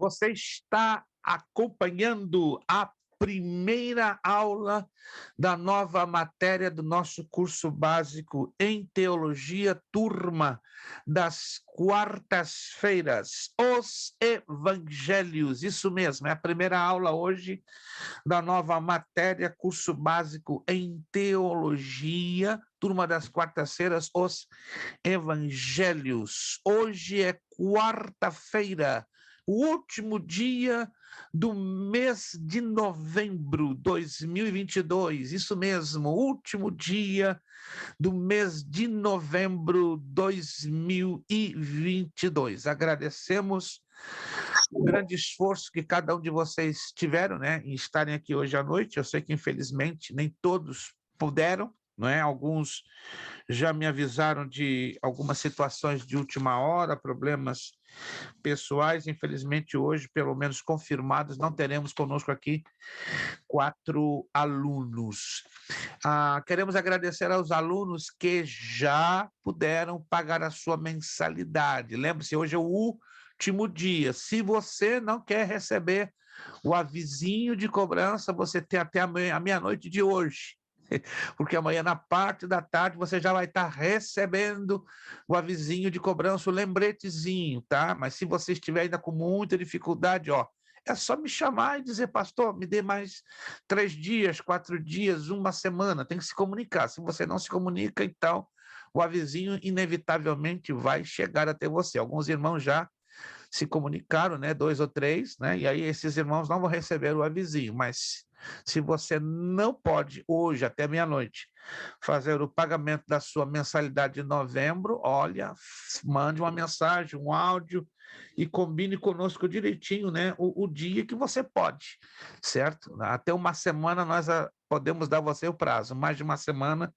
Você está acompanhando a primeira aula da nova matéria do nosso curso básico em teologia, turma das quartas-feiras, os evangelhos. Isso mesmo, é a primeira aula hoje da nova matéria, curso básico em teologia, turma das quartas-feiras, os evangelhos. Hoje é quarta-feira, o último dia do mês de novembro de 2022, isso mesmo, último dia do mês de novembro de 2022. Agradecemos o grande esforço que cada um de vocês tiveram, né, em estarem aqui hoje à noite. Eu sei que, infelizmente, nem todos puderam, não é? Alguns já me avisaram de algumas situações de última hora, problemas pessoais. Infelizmente, hoje, pelo menos confirmados, não teremos conosco aqui 4 alunos. Queremos agradecer aos alunos que já puderam pagar a sua mensalidade. Lembre-se, hoje é o último dia. Se você não quer receber o avisinho de cobrança, você tem até a meia-noite de hoje. Porque amanhã, na parte da tarde, você já vai estar recebendo o avisinho de cobrança, o lembretezinho, tá? Mas se você estiver ainda com muita dificuldade, ó, é só me chamar e dizer, pastor, me dê mais 3 dias, 4 dias, uma semana. Tem que se comunicar. Se você não se comunica, então o avisinho inevitavelmente vai chegar até você. Alguns irmãos já se comunicaram, né, 2 ou 3, né, e aí esses irmãos não vão receber o avisinho, mas se você não pode, hoje, até meia-noite, fazer o pagamento da sua mensalidade de novembro, olha, mande uma mensagem, um áudio, e combine conosco direitinho, né, o dia que você pode, certo? Até uma semana nós podemos dar você o prazo, mais de uma semana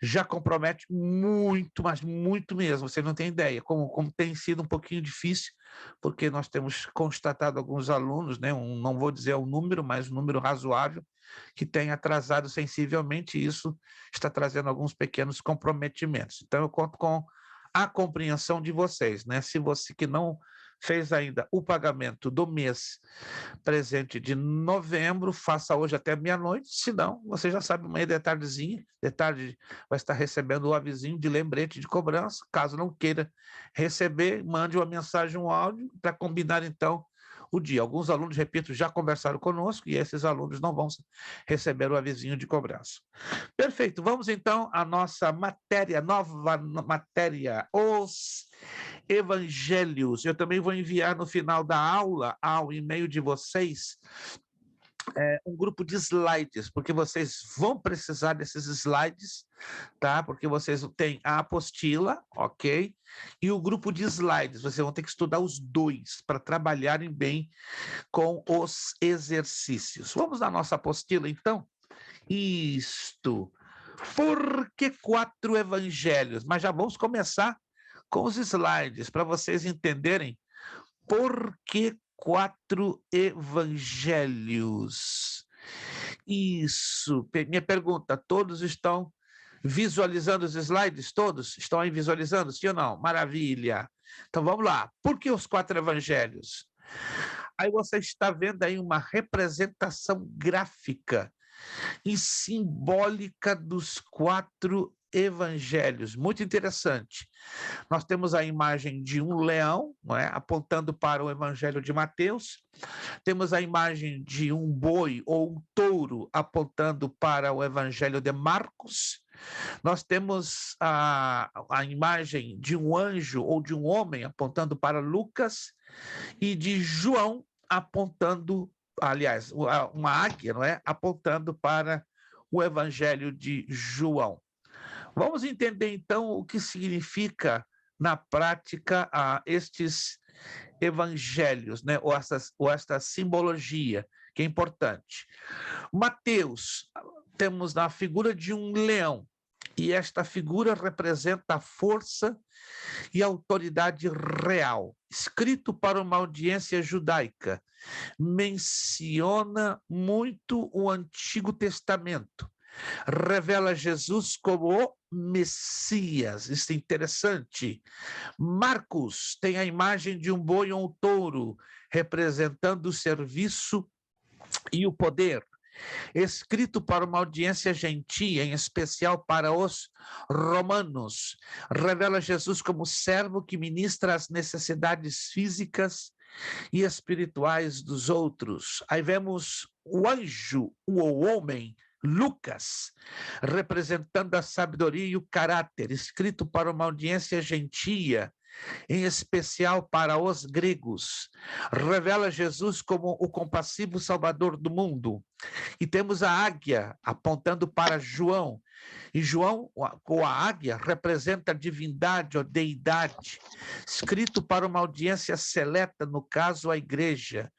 já compromete muito, mas muito mesmo. Você não tem ideia como tem sido um pouquinho difícil, porque nós temos constatado alguns alunos, né, não vou dizer o número, mas um número razoável, que tem atrasado sensivelmente, e isso está trazendo alguns pequenos comprometimentos. Então, eu conto com a compreensão de vocês, né? Se você que não fez ainda o pagamento do mês presente de novembro, faça hoje até meia-noite, senão você já sabe, amanhã de tarde vai estar recebendo o avisinho de lembrete de cobrança. Caso não queira receber, mande uma mensagem, um áudio, para combinar então o dia. Alguns alunos, repito, já conversaram conosco e esses alunos não vão receber o avisinho de cobrança. Perfeito, vamos então à nossa matéria, nova matéria, os evangelhos. Eu também vou enviar no final da aula, ao e-mail de vocês, um grupo de slides, porque vocês vão precisar desses slides, tá? Porque vocês têm a apostila, ok? E o grupo de slides, vocês vão ter que estudar os dois para trabalharem bem com os exercícios. Vamos na nossa apostila, então? Isto. Por que 4 evangelhos? Mas já vamos começar com os slides, para vocês entenderem por que 4 evangelhos. Isso. Minha pergunta, todos estão visualizando os slides? Todos estão aí visualizando, sim ou não? Maravilha. Então vamos lá. Por que os 4 evangelhos? Aí você está vendo aí uma representação gráfica e simbólica dos 4 evangelhos. Muito interessante. Nós temos a imagem de um leão, não é? Apontando para o evangelho de Mateus. Temos a imagem de um boi ou um touro apontando para o evangelho de Marcos. Nós temos a imagem de um anjo ou de um homem apontando para Lucas e de João apontando, aliás, uma águia, não é? Apontando para o evangelho de João. Vamos entender, então, o que significa, na prática, estes evangelhos, né? ou esta simbologia, que é importante. Mateus, temos na figura de um leão, e esta figura representa a força e a autoridade real. Escrito para uma audiência judaica, menciona muito o Antigo Testamento, revela Jesus como o Messias. Isso é interessante. Marcos tem a imagem de um boi ou um touro, representando o serviço e o poder. Escrito para uma audiência gentia, em especial para os romanos, revela Jesus como servo que ministra as necessidades físicas e espirituais dos outros. Aí vemos o anjo, o homem, Lucas, representando a sabedoria e o caráter, escrito para uma audiência gentia, em especial para os gregos. Revela Jesus como o compassivo Salvador do mundo. E temos a águia apontando para João. E João, com a águia, representa a divindade ou deidade, escrito para uma audiência seleta, no caso, a igreja.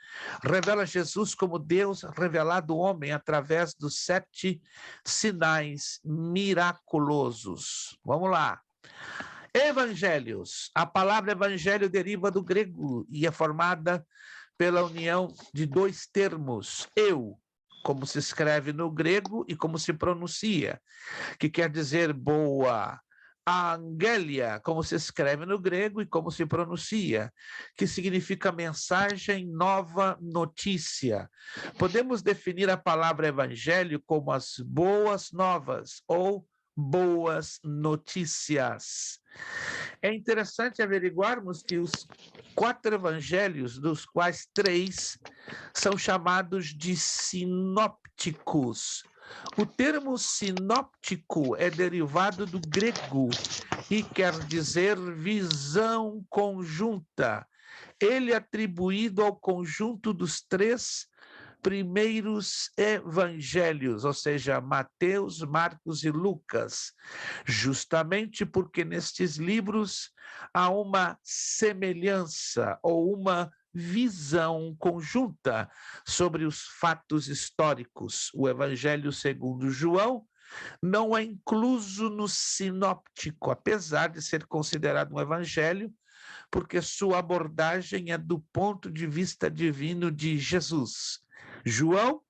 Revela Jesus como Deus revelado ao homem através dos 7 sinais miraculosos. Vamos lá. Evangelhos. A palavra evangelho deriva do grego e é formada pela união de 2 termos. Eu, como se escreve no grego e como se pronuncia, que quer dizer boa. Angelia, como se escreve no grego e como se pronuncia, que significa mensagem, nova notícia. Podemos definir a palavra evangelho como as boas novas ou boas notícias. É interessante averiguarmos que os 4 evangelhos, dos quais 3 são chamados de sinópticos. O termo sinóptico é derivado do grego e quer dizer visão conjunta. Ele é atribuído ao conjunto dos 3 primeiros evangelhos, ou seja, Mateus, Marcos e Lucas, justamente porque nestes livros há uma semelhança ou uma visão conjunta sobre os fatos históricos. O Evangelho segundo João não é incluso no sinóptico, apesar de ser considerado um evangelho, porque sua abordagem é do ponto de vista divino de Jesus. João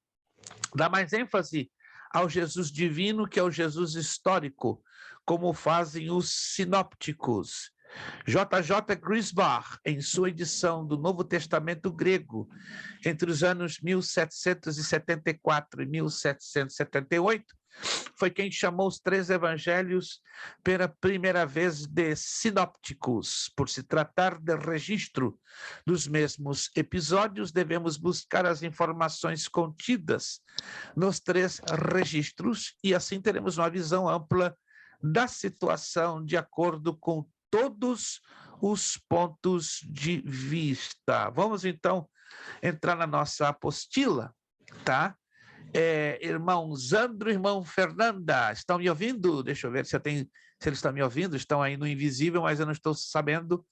dá mais ênfase ao Jesus divino que ao Jesus histórico, como fazem os sinópticos. J.J. Griesbach, em sua edição do Novo Testamento grego, entre os anos 1774 e 1778, foi quem chamou os 3 evangelhos pela primeira vez de sinópticos. Por se tratar de registro dos mesmos episódios, devemos buscar as informações contidas nos 3 registros e assim teremos uma visão ampla da situação de acordo com todos os pontos de vista. Vamos, então, entrar na nossa apostila, tá? Irmão Zandro, irmão Fernanda, estão me ouvindo? Deixa eu ver se eles estão me ouvindo. Estão aí no invisível, mas eu não estou sabendo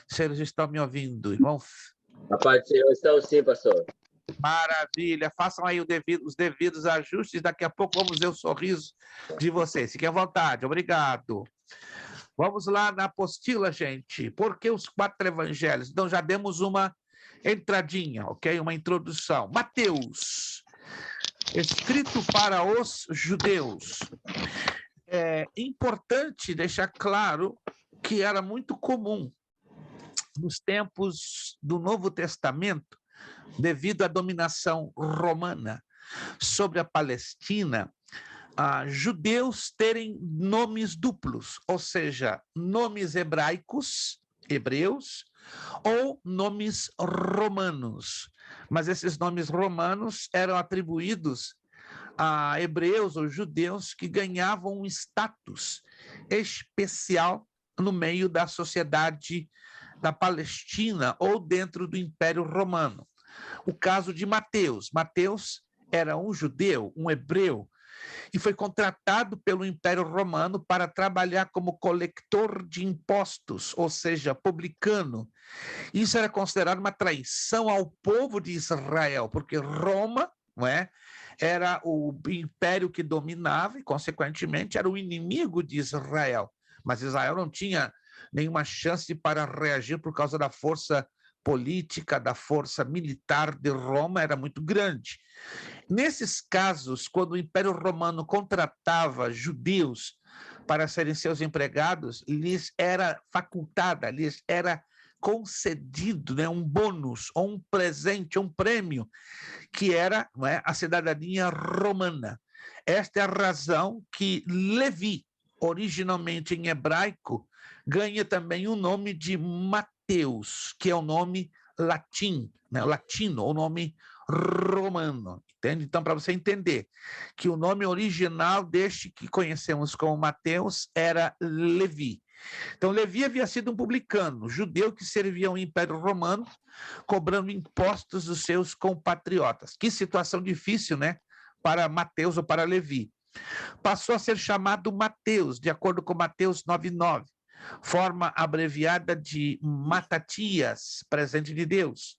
se eles estão me ouvindo. Irmão... Eu estou sim, pastor. Maravilha, façam aí os devidos ajustes, daqui a pouco vamos ver o sorriso de vocês. Fiquem à vontade, obrigado. Vamos lá na apostila, gente. Por que os 4 evangelhos? Então, já demos uma entradinha, ok? Uma introdução. Mateus, escrito para os judeus. É importante deixar claro que era muito comum nos tempos do Novo Testamento, devido à dominação romana sobre a Palestina, judeus terem nomes duplos, ou seja, nomes hebraicos, hebreus, ou nomes romanos. Mas esses nomes romanos eram atribuídos a hebreus ou judeus que ganhavam um status especial no meio da sociedade da Palestina ou dentro do Império Romano. O caso de Mateus. Mateus era um judeu, um hebreu, e foi contratado pelo Império Romano para trabalhar como coletor de impostos, ou seja, publicano. Isso era considerado uma traição ao povo de Israel, porque Roma, não é, era o império que dominava e, consequentemente, era o inimigo de Israel. Mas Israel não tinha nenhuma chance para reagir por causa da força política, da força militar de Roma, era muito grande. Nesses casos, quando o Império Romano contratava judeus para serem seus empregados, lhes era facultada, lhes era concedido, né, um bônus, ou um presente, um prêmio, que era, não é, a cidadania romana. Esta é a razão que Levi, originalmente em hebraico, ganha também o nome de Mateus, que é o nome latino, o nome romano, entende? Então, para você entender que o nome original deste que conhecemos como Mateus era Levi. Então, Levi havia sido um publicano, judeu que servia ao Império Romano, cobrando impostos dos seus compatriotas. Que situação difícil, né? Para Mateus ou para Levi. Passou a ser chamado Mateus, de acordo com Mateus 9:9, forma abreviada de Matatias, presente de Deus,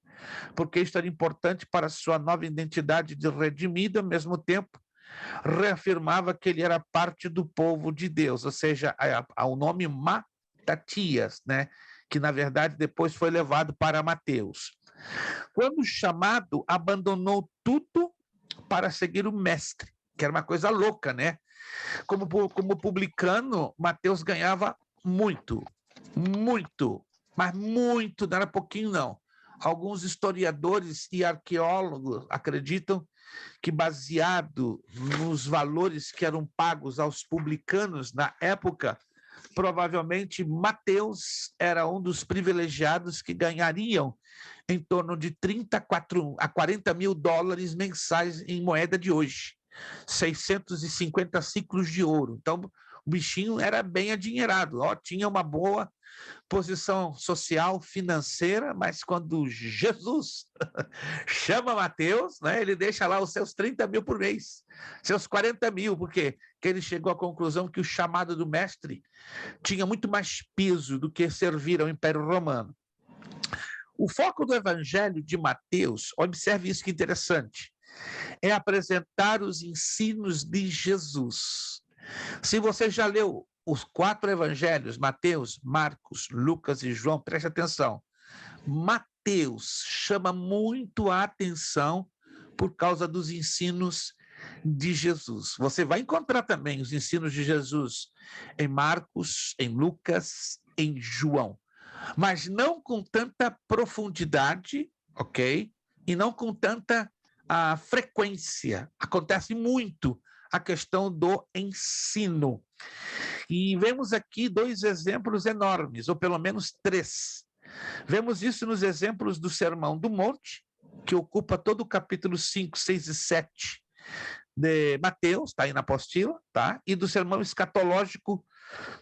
porque isto era importante para sua nova identidade de redimido, ao mesmo tempo reafirmava que ele era parte do povo de Deus, ou seja, o nome Matatias, né? Que na verdade depois foi levado para Mateus. Quando chamado, abandonou tudo para seguir o mestre, que era uma coisa louca, né? Como publicano, Mateus ganhava muito, mas muito, não era pouquinho, não. Alguns historiadores e arqueólogos acreditam que, baseado nos valores que eram pagos aos publicanos na época, provavelmente Mateus era um dos privilegiados que ganhariam em torno de 34 a 40 mil dólares mensais em moeda de hoje, 650 ciclos de ouro. Então, o bichinho era bem adinheirado, ó, tinha uma boa posição social, financeira, mas quando Jesus chama Mateus, né, ele deixa lá os seus 30 mil por mês, seus 40 mil, porque ele chegou à conclusão que o chamado do mestre tinha muito mais peso do que servir ao Império Romano. O foco do Evangelho de Mateus, observe isso que interessante, é apresentar os ensinos de Jesus. Se você já leu os 4 evangelhos, Mateus, Marcos, Lucas e João, preste atenção. Mateus chama muito a atenção por causa dos ensinos de Jesus. Você vai encontrar também os ensinos de Jesus em Marcos, em Lucas, em João, mas não com tanta profundidade, ok? E não com tanta frequência. Acontece muito a questão do ensino. E vemos aqui 2 exemplos enormes, ou pelo menos 3. Vemos isso nos exemplos do Sermão do Monte, que ocupa todo o capítulo 5, 6 e 7 de Mateus, está aí na apostila, tá? E do Sermão Escatológico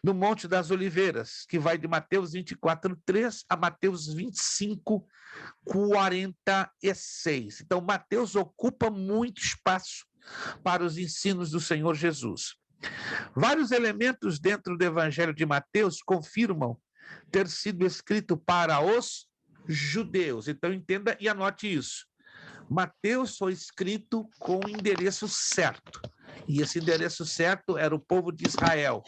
no Monte das Oliveiras, que vai de Mateus 24:3 a Mateus 25:46. Então, Mateus ocupa muito espaço para os ensinos do Senhor Jesus. Vários elementos dentro do Evangelho de Mateus confirmam ter sido escrito para os judeus. Então, entenda e anote isso. Mateus foi escrito com o endereço certo. E esse endereço certo era o povo de Israel,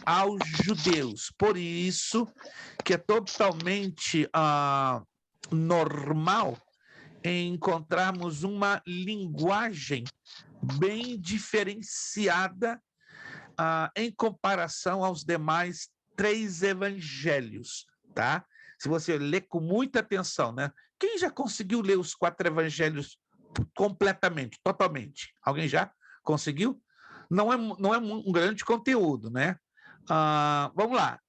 aos judeus. Por isso que é totalmente normal encontrarmos uma linguagem bem diferenciada em comparação aos demais 3 evangelhos, tá? Se você ler com muita atenção, né? Quem já conseguiu ler os 4 evangelhos completamente, totalmente? Alguém já conseguiu? Não é um grande conteúdo, né? Vamos lá.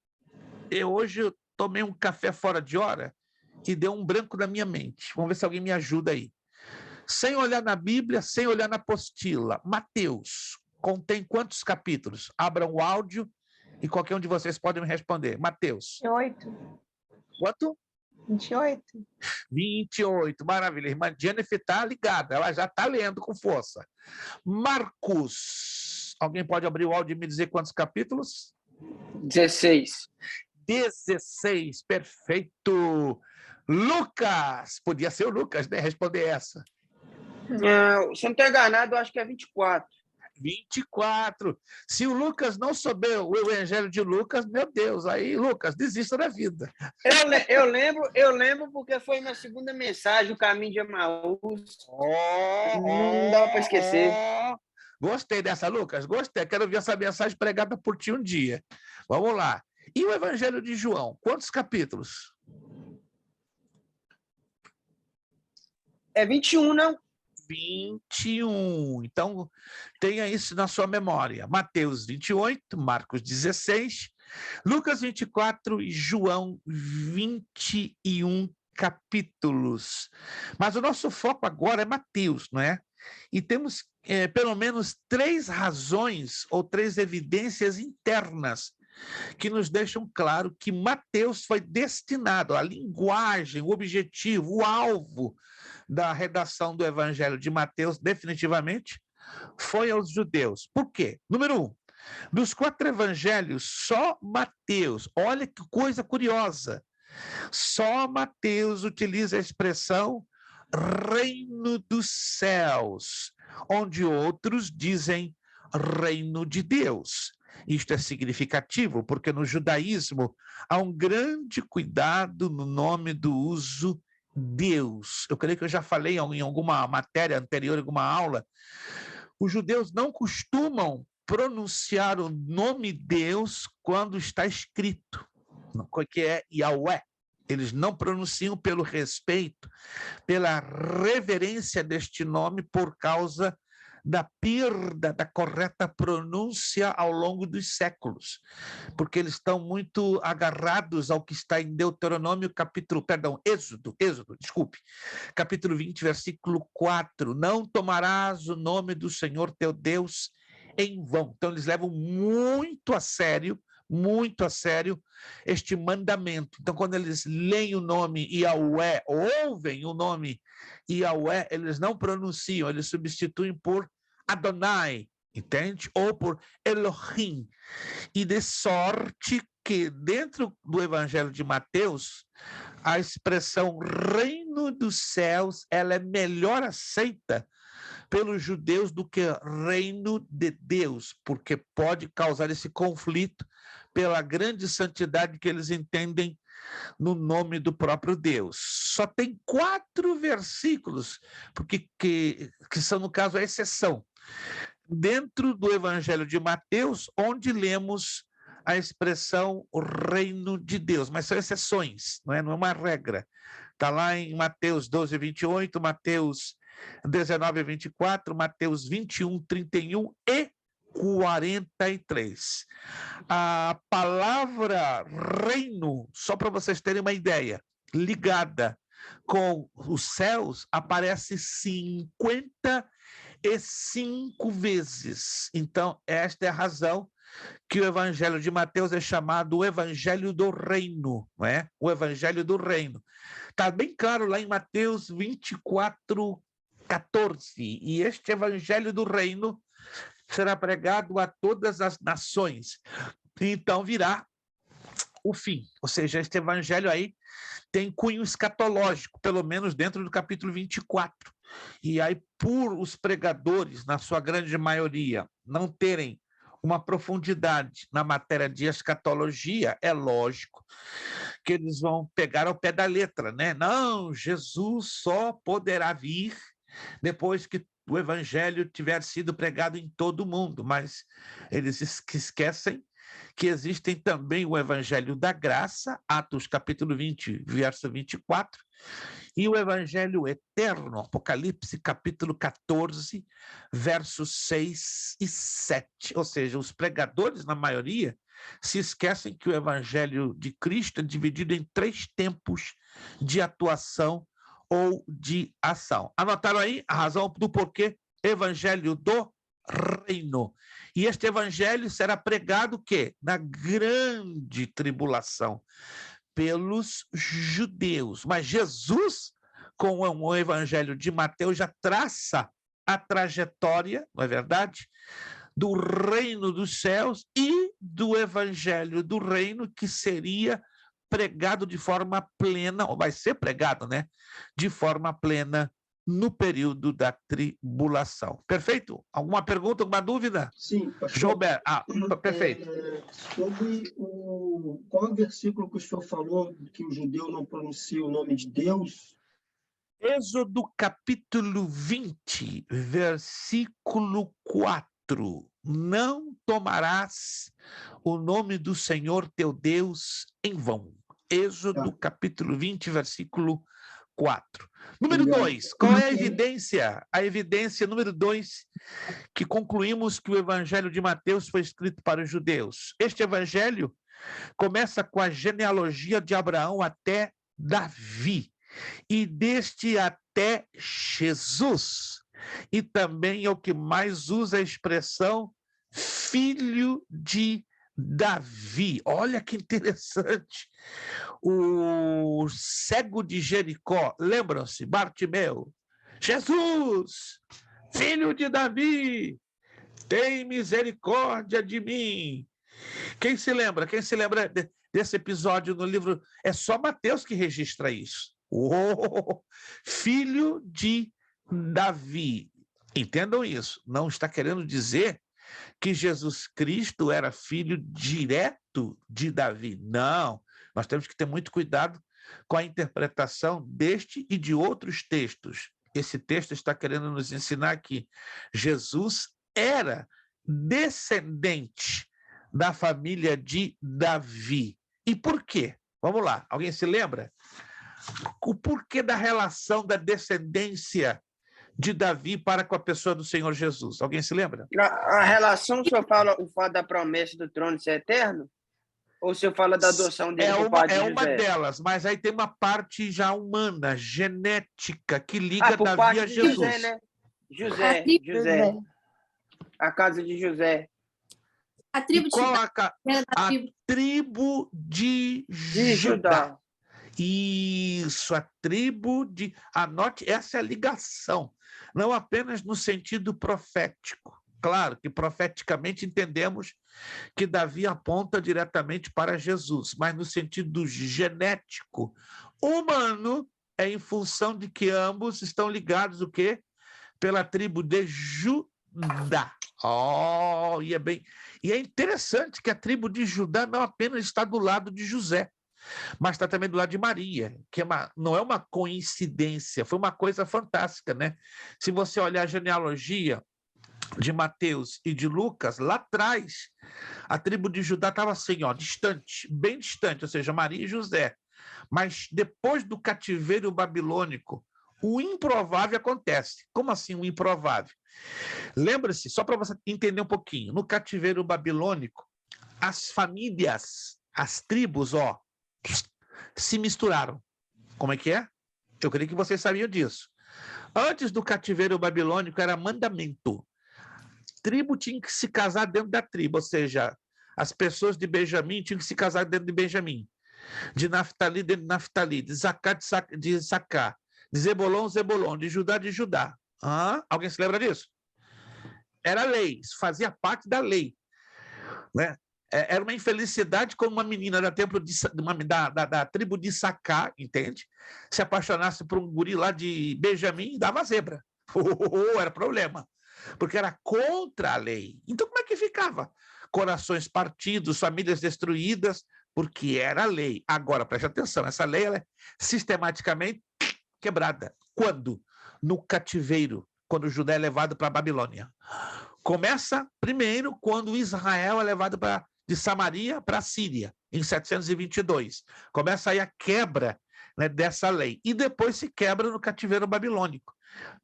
Hoje eu tomei um café fora de hora e deu um branco na minha mente. Vamos ver se alguém me ajuda aí. Sem olhar na Bíblia, sem olhar na apostila, Mateus contém quantos capítulos? Abram o áudio e qualquer um de vocês pode me responder. Mateus. 28. Quanto? 28. 28, maravilha. A irmã Jennifer está ligada, ela já está lendo com força. Marcos. Alguém pode abrir o áudio e me dizer quantos capítulos? 16. 16, perfeito. Lucas, podia ser o Lucas, né? Responder essa. Se eu não estou enganado, eu acho que é 24. 24. Se o Lucas não souber o Evangelho de Lucas, meu Deus, aí, Lucas, desista da vida. Eu lembro porque foi minha segunda mensagem, o caminho de Emaús. Não dá para esquecer. Gostei dessa, Lucas. Gostei. Quero ver essa mensagem pregada por ti um dia. Vamos lá. E o Evangelho de João? Quantos capítulos? É 21, não? 21. Então, tenha isso na sua memória. Mateus 28, Marcos 16, Lucas 24 e João 21 capítulos. Mas o nosso foco agora é Mateus, não é? E temos pelo menos 3 razões ou 3 evidências internas que nos deixam claro que Mateus foi destinado, a linguagem, o objetivo, o alvo da redação do Evangelho de Mateus, definitivamente, foi aos judeus. Por quê? Número 1, dos 4 evangelhos, só Mateus, olha que coisa curiosa, só Mateus utiliza a expressão reino dos céus, onde outros dizem reino de Deus. Isto é significativo, porque no judaísmo há um grande cuidado no nome do uso Deus. Eu creio que eu já falei em alguma matéria anterior, em alguma aula, os judeus não costumam pronunciar o nome Deus quando está escrito, que é Yahweh. Eles não pronunciam pelo respeito, pela reverência deste nome, por causa da perda da correta pronúncia ao longo dos séculos, porque eles estão muito agarrados ao que está em Deuteronômio, Êxodo, desculpe, capítulo 20, versículo 4, não tomarás o nome do Senhor teu Deus em vão. Então eles levam muito a sério este mandamento. Então, quando eles leem o nome Yahweh, ouvem o nome Yahweh, eles não pronunciam, eles substituem por Adonai, entende? Ou por Elohim. E de sorte que dentro do Evangelho de Mateus, a expressão reino dos céus, ela é melhor aceita pelos judeus do que reino de Deus, porque pode causar esse conflito pela grande santidade que eles entendem no nome do próprio Deus. Só tem 4 versículos, porque que são, no caso, a exceção, dentro do Evangelho de Mateus, onde lemos a expressão o reino de Deus, mas são exceções, não é uma regra. Está lá em Mateus 12, 28, Mateus 19, 24, Mateus 21, 31 e 43. A palavra reino, só para vocês terem uma ideia, ligada com os céus, aparece 55 vezes. Então, esta é a razão que o Evangelho de Mateus é chamado o Evangelho do Reino, não é? O Evangelho do Reino. Está bem claro lá em Mateus 24, 14. E este Evangelho do Reino será pregado a todas as nações. Então virá o fim. Ou seja, este evangelho aí tem cunho escatológico, pelo menos dentro do capítulo 24. E aí, por os pregadores, na sua grande maioria, não terem uma profundidade na matéria de escatologia, é lógico que eles vão pegar ao pé da letra, né? Não, Jesus só poderá vir depois que o evangelho tiver sido pregado em todo o mundo, mas eles esquecem que existem também o evangelho da graça, Atos capítulo 20, verso 24, e o evangelho eterno, Apocalipse capítulo 14, versos 6 e 7. Ou seja, os pregadores, na maioria, se esquecem que o evangelho de Cristo é dividido em 3 tempos de atuação ou de ação. Anotaram aí a razão do porquê Evangelho do Reino. E este evangelho será pregado o quê? Na grande tribulação pelos judeus. Mas Jesus, com o evangelho de Mateus, já traça a trajetória, não é verdade? Do reino dos céus e do evangelho do reino, que seria pregado de forma plena, ou vai ser pregado, né? De forma plena no período da tribulação. Perfeito? Alguma pergunta, alguma dúvida? Sim, pastor. Gilberto, perfeito. Sobre qual é o versículo que o senhor falou que o judeu não pronuncia o nome de Deus? Êxodo capítulo 20, versículo 4. outro. Não tomarás o nome do Senhor teu Deus em vão. Êxodo capítulo 20, versículo 4. Número 2, qual é a evidência? A evidência número 2, que concluímos que o evangelho de Mateus foi escrito para os judeus. Este evangelho começa com a genealogia de Abraão até Davi, e deste até Jesus. E também é o que mais usa a expressão filho de Davi. Olha que interessante. O cego de Jericó, lembram-se? Bartimeu. Jesus, filho de Davi, tem misericórdia de mim. Quem se lembra? Quem se lembra desse episódio no livro? É só Mateus que registra isso. Oh, filho de Davi. Entendam isso. Não está querendo dizer que Jesus Cristo era filho direto de Davi. Não. Nós temos que ter muito cuidado com a interpretação deste e de outros textos. Esse texto está querendo nos ensinar que Jesus era descendente da família de Davi. E por quê? Vamos lá. Alguém se lembra? O porquê da relação da descendência de Davi para com a pessoa do Senhor Jesus? Alguém se lembra? A relação, o senhor fala o fato da promessa do trono de ser eterno? Ou o senhor fala da adoção dele por pai de José? É uma delas, mas aí tem uma parte já humana, genética, que liga por Davi parte a de Jesus. José, né? José. A casa de José. A tribo de Judá. A tribo de Judá. Isso, a tribo de... Anote, essa é a ligação, não apenas no sentido profético. Claro que profeticamente entendemos que Davi aponta diretamente para Jesus, mas no sentido genético, humano, é em função de que ambos estão ligados o quê? Pela tribo de Judá. Oh, e é interessante que a tribo de Judá não apenas está do lado de José, mas está também do lado de Maria, que não é uma coincidência, foi uma coisa fantástica, né? Se você olhar a genealogia de Mateus e de Lucas, lá atrás, a tribo de Judá estava assim, ó, distante, bem distante, ou seja, Maria e José. Mas depois do cativeiro babilônico, o improvável acontece. Como assim o improvável? Lembra-se, só para você entender um pouquinho, no cativeiro babilônico, as famílias, as tribos, ó, se misturaram. Como é que é? Eu creio que vocês sabiam disso. Antes do cativeiro babilônico era mandamento. Tribo tinha que se casar dentro da tribo, ou seja, as pessoas de Benjamim tinham que se casar dentro de Benjamim, de Naftali dentro de Naftali, de Zacá de Zacá, de Zebulon, Zebulon, de Judá de Judá. Alguém se lembra disso? Era lei, isso fazia parte da lei, né? Era uma infelicidade como uma menina da tribo de Zacá, entende? Se apaixonasse por um guri lá de Benjamim, dava zebra. Era problema, porque era contra a lei. Então, como é que ficava? Corações partidos, famílias destruídas, porque era lei. Agora, preste atenção, essa lei ela é sistematicamente quebrada. Quando? No cativeiro, quando Judá é levado para a Babilônia. Começa primeiro quando Israel é levado de Samaria para a Síria, em 722. Começa aí a quebra, né, dessa lei. E depois se quebra no cativeiro babilônico.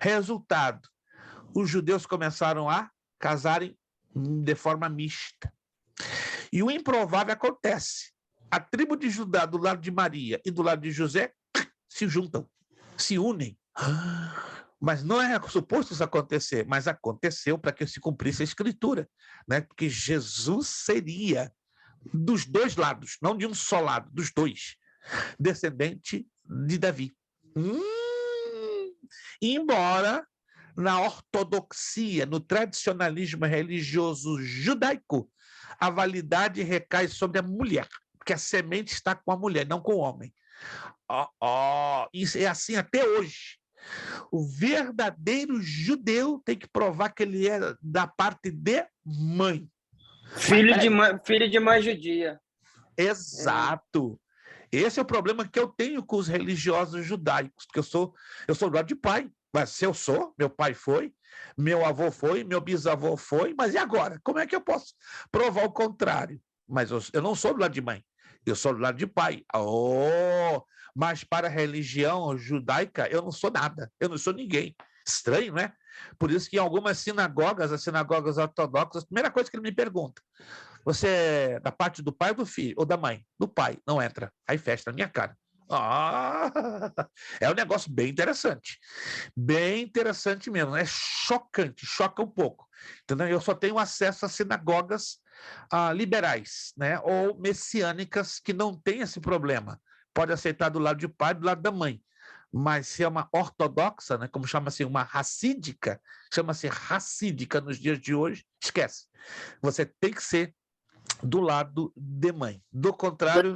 Resultado, os judeus começaram a casarem de forma mista. E o improvável acontece. A tribo de Judá, do lado de Maria e do lado de José, se juntam, se unem. Mas não é suposto isso acontecer, mas aconteceu para que se cumprisse a Escritura, né? Porque Jesus seria dos dois lados, não de um só lado, dos dois, descendente de Davi. Embora na ortodoxia, no tradicionalismo religioso judaico, a validade recai sobre a mulher, porque a semente está com a mulher, não com o homem. Isso é assim até hoje. O verdadeiro judeu tem que provar que ele é da parte de mãe. Filho de mãe judia. Exato. Esse é o problema que eu tenho com os religiosos judaicos, porque eu sou do lado de pai, Mas se eu sou, meu pai foi, meu avô foi, meu bisavô foi, mas e agora? Como é que eu posso provar o contrário? Mas eu não sou do lado de mãe, eu sou do lado de pai. Oh, mas para a religião judaica, eu não sou nada, eu não sou ninguém. Estranho, né? Por isso que em algumas sinagogas, as sinagogas ortodoxas, a primeira coisa que ele me pergunta, você é da parte do pai ou do filho? Ou da mãe? Do pai, não entra. Aí fecha na minha cara. Ah, é um negócio bem interessante mesmo, é chocante, choca um pouco, entendeu? Eu só tenho acesso a sinagogas liberais, né, ou messiânicas que não tem esse problema, pode aceitar do lado de pai, do lado da mãe, mas se é uma ortodoxa, né, como chama-se uma racídica, chama-se racídica nos dias de hoje, esquece, você tem que ser do lado de mãe, do contrário...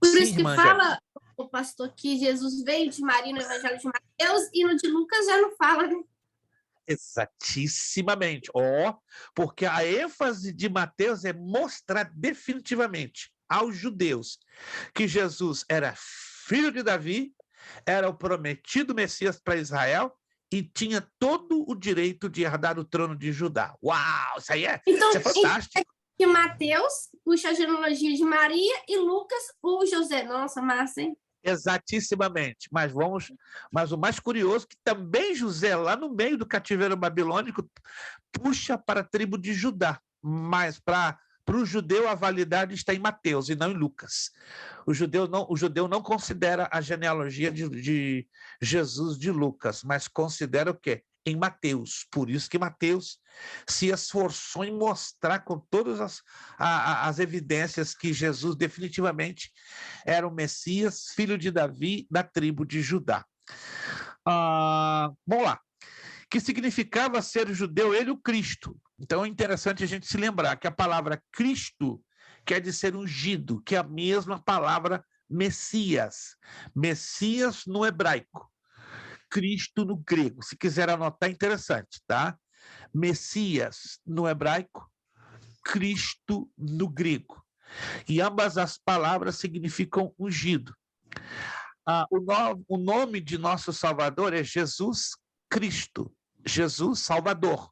Por Sim, isso que irmã fala o pastor que Jesus veio de Maria no Evangelho de Mateus e no de Lucas já não fala, né? Exatissimamente. Porque a ênfase de Mateus é mostrar definitivamente aos judeus que Jesus era filho de Davi, era o prometido Messias para Israel e tinha todo o direito de herdar o trono de Judá. Uau, isso é fantástico. Que Mateus puxa a genealogia de Maria e Lucas o José. Nossa, massa, hein? Exatissimamente. Mas o mais curioso é que também José, lá no meio do cativeiro babilônico, puxa para a tribo de Judá. Mas para o judeu a validade está em Mateus e não em Lucas. O judeu não considera a genealogia de Jesus de Lucas, mas considera o quê? Em Mateus. Por isso que Mateus se esforçou em mostrar com todas as evidências que Jesus definitivamente era o Messias, filho de Davi, da tribo de Judá. Vamos lá. Que significava ser judeu, ele o Cristo. Então é interessante a gente se lembrar que a palavra Cristo quer dizer ser ungido, que é a mesma palavra Messias. Messias no hebraico. Cristo no grego. Se quiser anotar, é interessante, tá? Messias no hebraico, Cristo no grego. E ambas as palavras significam ungido. O nome de nosso Salvador é Jesus Cristo, Jesus Salvador,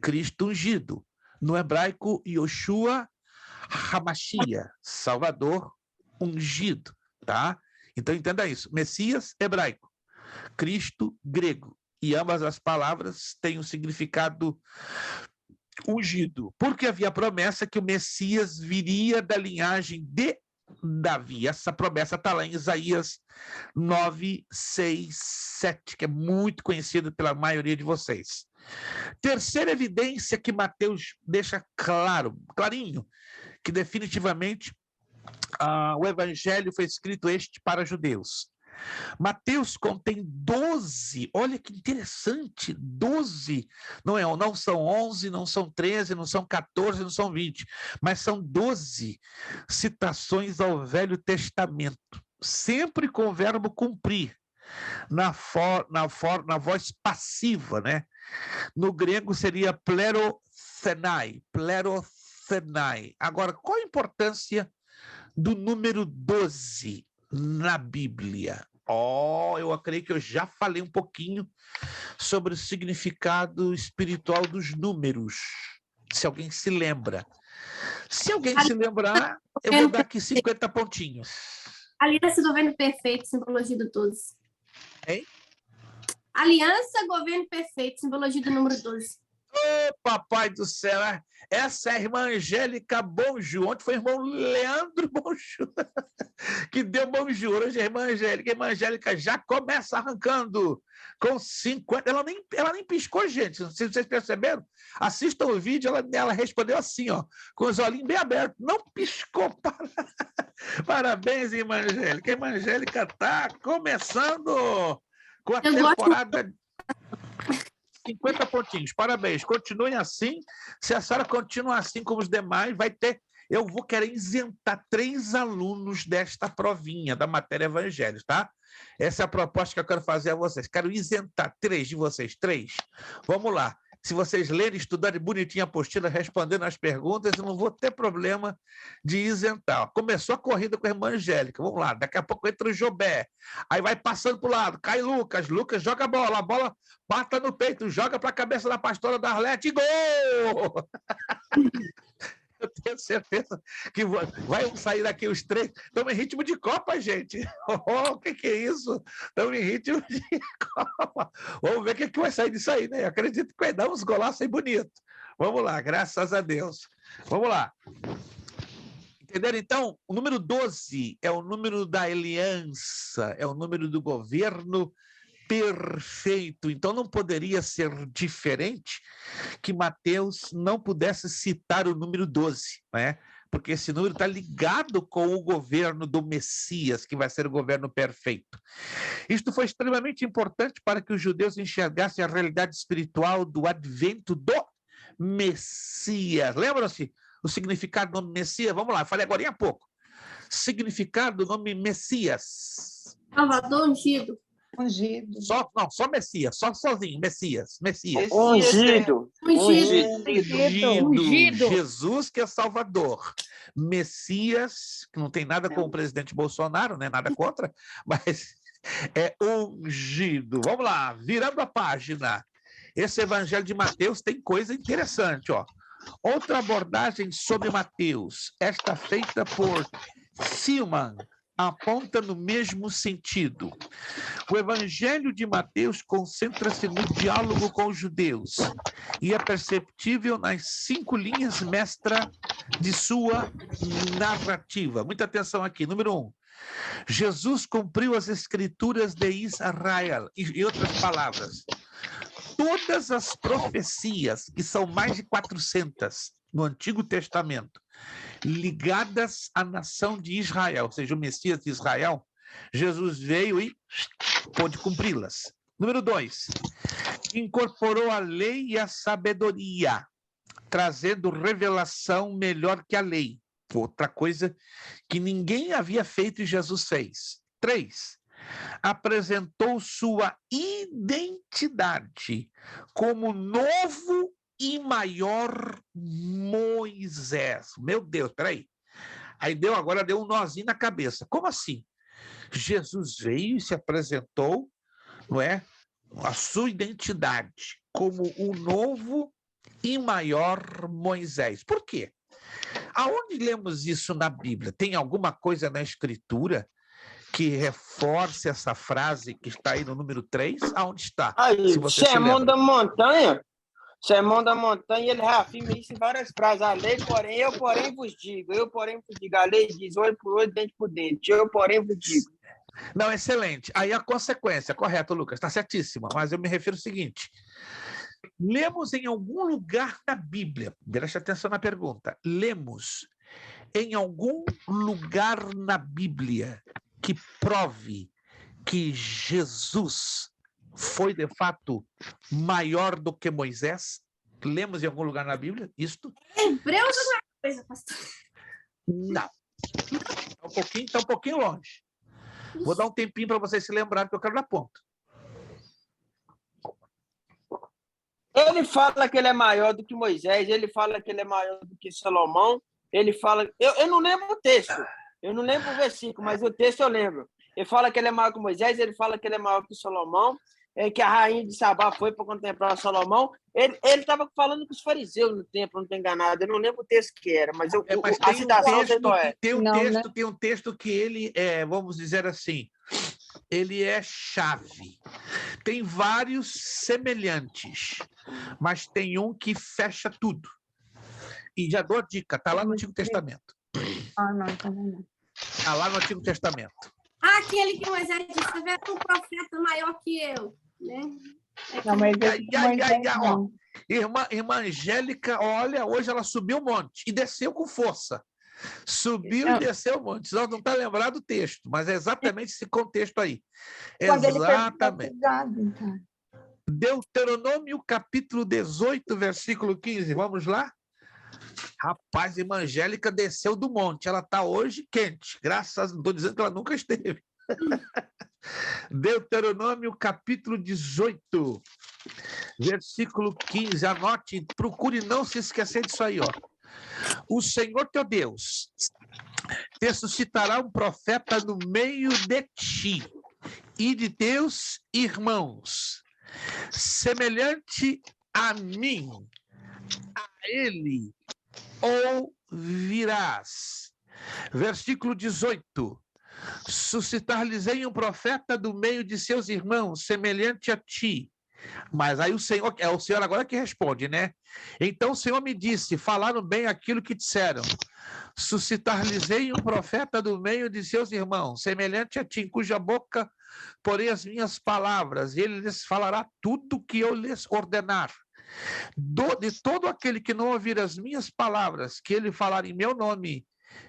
Cristo ungido. No hebraico, Yoshua Hamashia, Salvador ungido, tá? Então entenda isso, Messias hebraico, Cristo grego, e ambas as palavras têm um significado ungido, porque havia a promessa que o Messias viria da linhagem de Davi. Essa promessa está lá em Isaías 9, 6, 7, que é muito conhecido pela maioria de vocês. Terceira evidência que Mateus deixa clarinho, que definitivamente o evangelho foi escrito para judeus. Mateus contém 12, olha que interessante, 12, não são 11, não são 13, não são 14, não são 20, mas são 12 citações ao Velho Testamento, sempre com o verbo cumprir, na voz passiva, né? No grego seria plerothenai. Agora, qual a importância do número 12 na Bíblia? Eu acredito que eu já falei um pouquinho sobre o significado espiritual dos números, se alguém se lembra. Se alguém se lembrar, eu vou dar aqui 50 pontinhos. Aliança, governo perfeito, simbologia do 12. Hein? Aliança, governo perfeito, simbologia do número 12. Ô, papai do céu, essa é a irmã Angélica Bonjour. Ontem foi o irmão Leandro Bonjour que deu Bonjour. Hoje é a irmã Angélica. A irmã Angélica já começa arrancando com 50. Ela nem piscou, gente. Não sei se vocês perceberam. Assistam o vídeo, ela respondeu assim, ó, com os olhinhos bem abertos. Não piscou. Parabéns, irmã Angélica. A irmã Angélica está começando com a temporada... 50 pontinhos, parabéns, continuem assim. Se a senhora continuar assim como os demais, eu vou querer isentar 3 alunos desta provinha da matéria Evangelho, tá? Essa é a proposta que eu quero fazer a vocês. Quero isentar 3 de vocês, 3. Vamos lá. se vocês lerem, estudarem bonitinho a apostila, respondendo as perguntas, eu não vou ter problema de isentar. Começou a corrida com a irmã Angélica, vamos lá, daqui a pouco entra o Jobé, aí vai passando para o lado, cai Lucas joga a bola bata no peito, joga para a cabeça da pastora Darlete, gol! Eu tenho certeza que vai sair daqui os 3. Estamos em ritmo de Copa, gente. O que é isso? Estamos em ritmo de Copa. Vamos ver o que vai sair disso aí, né? Eu acredito que vai dar uns golaços aí bonitos. Vamos lá, graças a Deus. Vamos lá. Entenderam? Então, o número 12 é o número da aliança, é o número do governo perfeito. Então, não poderia ser diferente que Mateus não pudesse citar o número 12, né? Porque esse número está ligado com o governo do Messias, que vai ser o governo perfeito. Isto foi extremamente importante para que os judeus enxergassem a realidade espiritual do advento do Messias. Lembram-se o significado do nome Messias? Vamos lá, eu falei agora há pouco. Significado do nome Messias. Salvador ungido. Ungido. Só Messias, sozinho, Messias. Ungido. Ungido. Jesus que é Salvador. Messias, que não tem nada com o presidente Bolsonaro, né? Nada contra, mas é ungido. Vamos lá, virando a página. Esse evangelho de Mateus tem coisa interessante, ó. Outra abordagem sobre Mateus, esta feita por Silman, aponta no mesmo sentido. O Evangelho de Mateus concentra-se no diálogo com os judeus e é perceptível nas 5 linhas mestra de sua narrativa. Muita atenção aqui. Número 1. Jesus cumpriu as escrituras de Israel. Em outras palavras, todas as profecias, que são mais de 400 no Antigo Testamento, ligadas à nação de Israel, ou seja, o Messias de Israel, Jesus veio e pôde cumpri-las. Número 2, incorporou a lei e a sabedoria, trazendo revelação melhor que a lei. Outra coisa que ninguém havia feito e Jesus fez. 3, apresentou sua identidade como novo e maior Moisés. Meu Deus, peraí. Aí agora deu um nozinho na cabeça. Como assim? Jesus veio e se apresentou, não é? A sua identidade como o novo e maior Moisés. Por quê? Aonde lemos isso na Bíblia? Tem alguma coisa na Escritura que reforce essa frase que está aí no número 3? Aonde está? Aí, Sermão da Montanha. Sermão da Montanha, ele reafirma isso em várias frases. A lei, eu, porém, vos digo. Eu, porém, vos digo. A lei diz olho por olho, dente por dente. Eu, porém, vos digo. Não, excelente. Aí a consequência, correto, Lucas, está certíssima. Mas eu me refiro ao seguinte. Lemos em algum lugar na Bíblia, preste atenção na pergunta, lemos em algum lugar na Bíblia que prove que Jesus foi, de fato, maior do que Moisés? Lemos em algum lugar na Bíblia isto? Hebreus ou alguma coisa, pastor? Não. Está um pouquinho longe. Vou dar um tempinho para vocês se lembrarem que eu quero dar ponto. Ele fala que ele é maior do que Moisés, ele fala que ele é maior do que Salomão, ele fala... Eu não lembro o texto, eu não lembro o versículo, mas o texto eu lembro. Ele fala que ele é maior que Moisés, ele fala que ele é maior que Salomão, que a rainha de Sabá foi para contemplar Salomão. Ele estava falando com os fariseus no templo, não estou enganado. Eu não lembro o texto que era, mas a citação é. Tem um texto que ele é, vamos dizer assim, ele é chave. Tem vários semelhantes, mas tem um que fecha tudo. E já dou a dica, está lá no Antigo Testamento. Não, tá bom. Está lá no Antigo Testamento. Aquele que Moisés disse, tiver um profeta maior que eu, né? Não, mas Ó, irmã Angélica, olha, hoje ela subiu um monte e desceu com força. Subiu e desceu um monte. Só não está lembrado o texto, mas é exatamente esse contexto aí. Exatamente. Então. Deuteronômio, capítulo 18, versículo 15. Vamos lá? Rapaz, irmã Angélica desceu do monte. Ela está hoje quente. Graças, não estou dizendo que ela nunca esteve. Deuteronômio, capítulo 18, Versículo 15, anote, procure não se esquecer disso aí, ó. O Senhor teu Deus te suscitará um profeta no meio de ti e de teus irmãos, semelhante a mim, a ele ouvirás. Versículo 18. Suscitar-lhes-ei um profeta do meio de seus irmãos, semelhante a ti. Mas aí o Senhor agora que responde, né? Então o Senhor me disse, falaram bem aquilo que disseram. Suscitar-lhes-ei um profeta do meio de seus irmãos, semelhante a ti, em cuja boca porei as minhas palavras, e ele lhes falará tudo o que eu lhes ordenar. De todo aquele que não ouvir as minhas palavras, que ele falar em meu nome,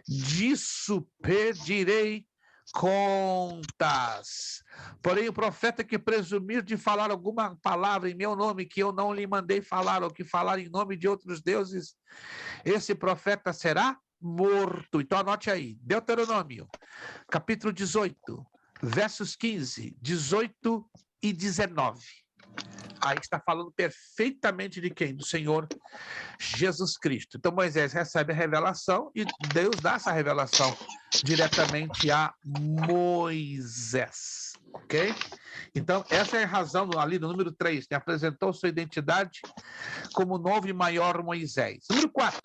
disso pedirei contas. Porém, o profeta que presumir de falar alguma palavra em meu nome, que eu não lhe mandei falar, ou que falar em nome de outros deuses, esse profeta será morto. Então anote aí, Deuteronômio, capítulo 18, versos 15, 18 e 19. Aí está falando perfeitamente de quem? Do Senhor Jesus Cristo. Então Moisés recebe a revelação e Deus dá essa revelação diretamente a Moisés. Ok? Então essa é a razão ali do número 3, que apresentou sua identidade como novo e maior Moisés. Número 4,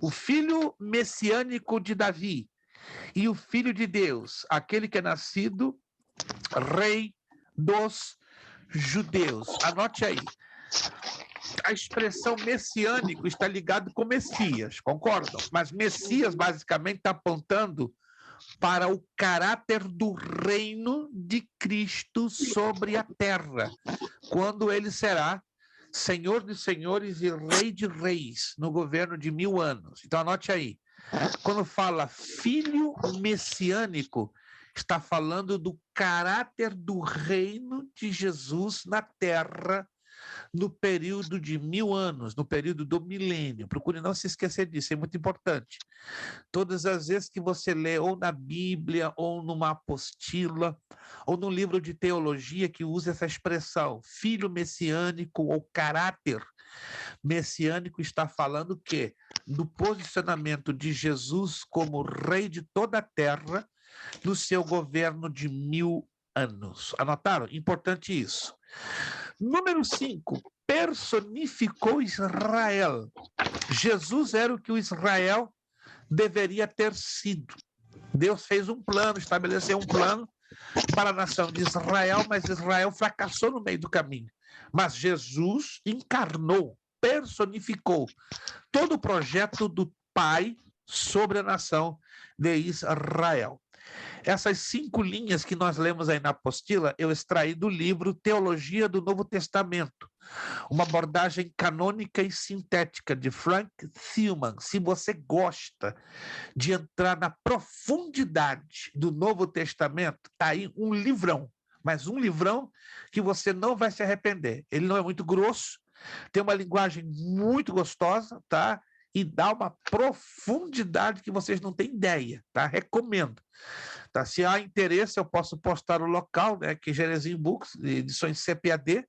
o filho messiânico de Davi e o filho de Deus, aquele que é nascido rei dos judeus. Anote aí. A expressão messiânico está ligado com Messias, concordam? Mas Messias basicamente está apontando para o caráter do reino de Cristo sobre a terra, quando ele será Senhor de senhores e Rei de reis no governo de 1000 anos. Então anote aí. Quando fala filho messiânico, está falando do caráter do reino de Jesus na terra no período de 1000 anos, no período do milênio. Procure não se esquecer disso, é muito importante. Todas as vezes que você lê ou na Bíblia, ou numa apostila, ou num livro de teologia que usa essa expressão, filho messiânico ou caráter messiânico, está falando o quê? Do posicionamento de Jesus como rei de toda a terra, no seu governo de 1000 anos. Anotaram? Importante isso. Número 5, personificou Israel. Jesus era o que o Israel deveria ter sido. Deus fez um plano, estabeleceu um plano para a nação de Israel, mas Israel fracassou no meio do caminho. Mas Jesus encarnou, personificou todo o projeto do Pai sobre a nação de Israel. Essas 5 linhas que nós lemos aí na apostila, eu extraí do livro Teologia do Novo Testamento, uma abordagem canônica e sintética de Frank Thielman. Se você gosta de entrar na profundidade do Novo Testamento, está aí um livrão, mas um livrão que você não vai se arrepender. Ele não é muito grosso, tem uma linguagem muito gostosa, tá? E dá uma profundidade que vocês não têm ideia, tá? Recomendo. Tá? Se há interesse, eu posso postar o local, né, que é Gerezinho Books, edições CPAD,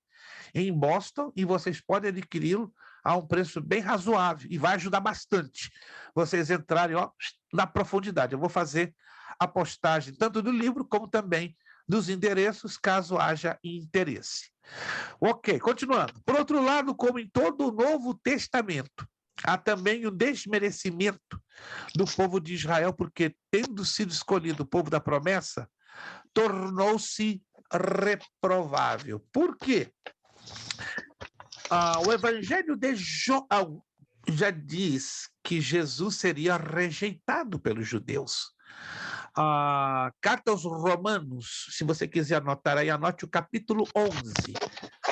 em Boston, e vocês podem adquiri-lo a um preço bem razoável, e vai ajudar bastante vocês entrarem, ó, na profundidade. Eu vou fazer a postagem tanto do livro, como também dos endereços, caso haja interesse. Ok, continuando. Por outro lado, como em todo o Novo Testamento, há também o desmerecimento do povo de Israel, porque, tendo sido escolhido o povo da promessa, tornou-se reprovável. Por quê? O Evangelho de João já diz que Jesus seria rejeitado pelos judeus. A Carta aos Romanos, se você quiser anotar aí, anote o capítulo 11.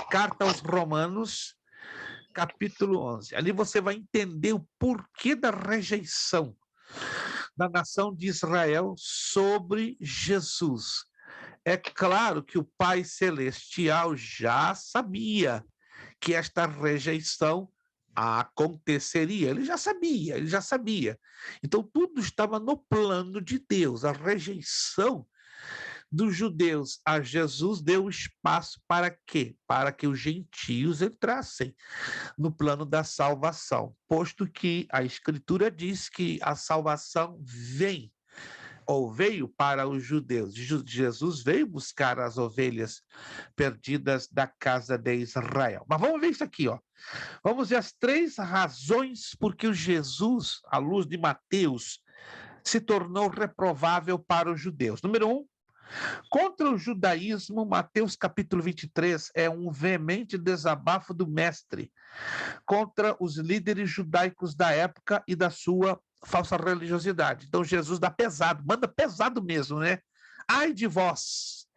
Carta aos Romanos, capítulo 11. Ali você vai entender o porquê da rejeição da nação de Israel sobre Jesus. É claro que o Pai Celestial já sabia que esta rejeição aconteceria. Ele já sabia. Então, tudo estava no plano de Deus. A rejeição dos judeus a Jesus deu espaço para quê? Para que os gentios entrassem no plano da salvação, posto que a Escritura diz que a salvação vem, ou veio para os judeus. Jesus veio buscar as ovelhas perdidas da casa de Israel. Mas vamos ver isso aqui, ó. Vamos ver as 3 razões por que o Jesus, à luz de Mateus, se tornou reprovável para os judeus. Número 1, contra o judaísmo, Mateus capítulo 23 é um veemente desabafo do mestre contra os líderes judaicos da época e da sua falsa religiosidade. Então Jesus dá pesado, manda pesado mesmo, né? Ai de vós,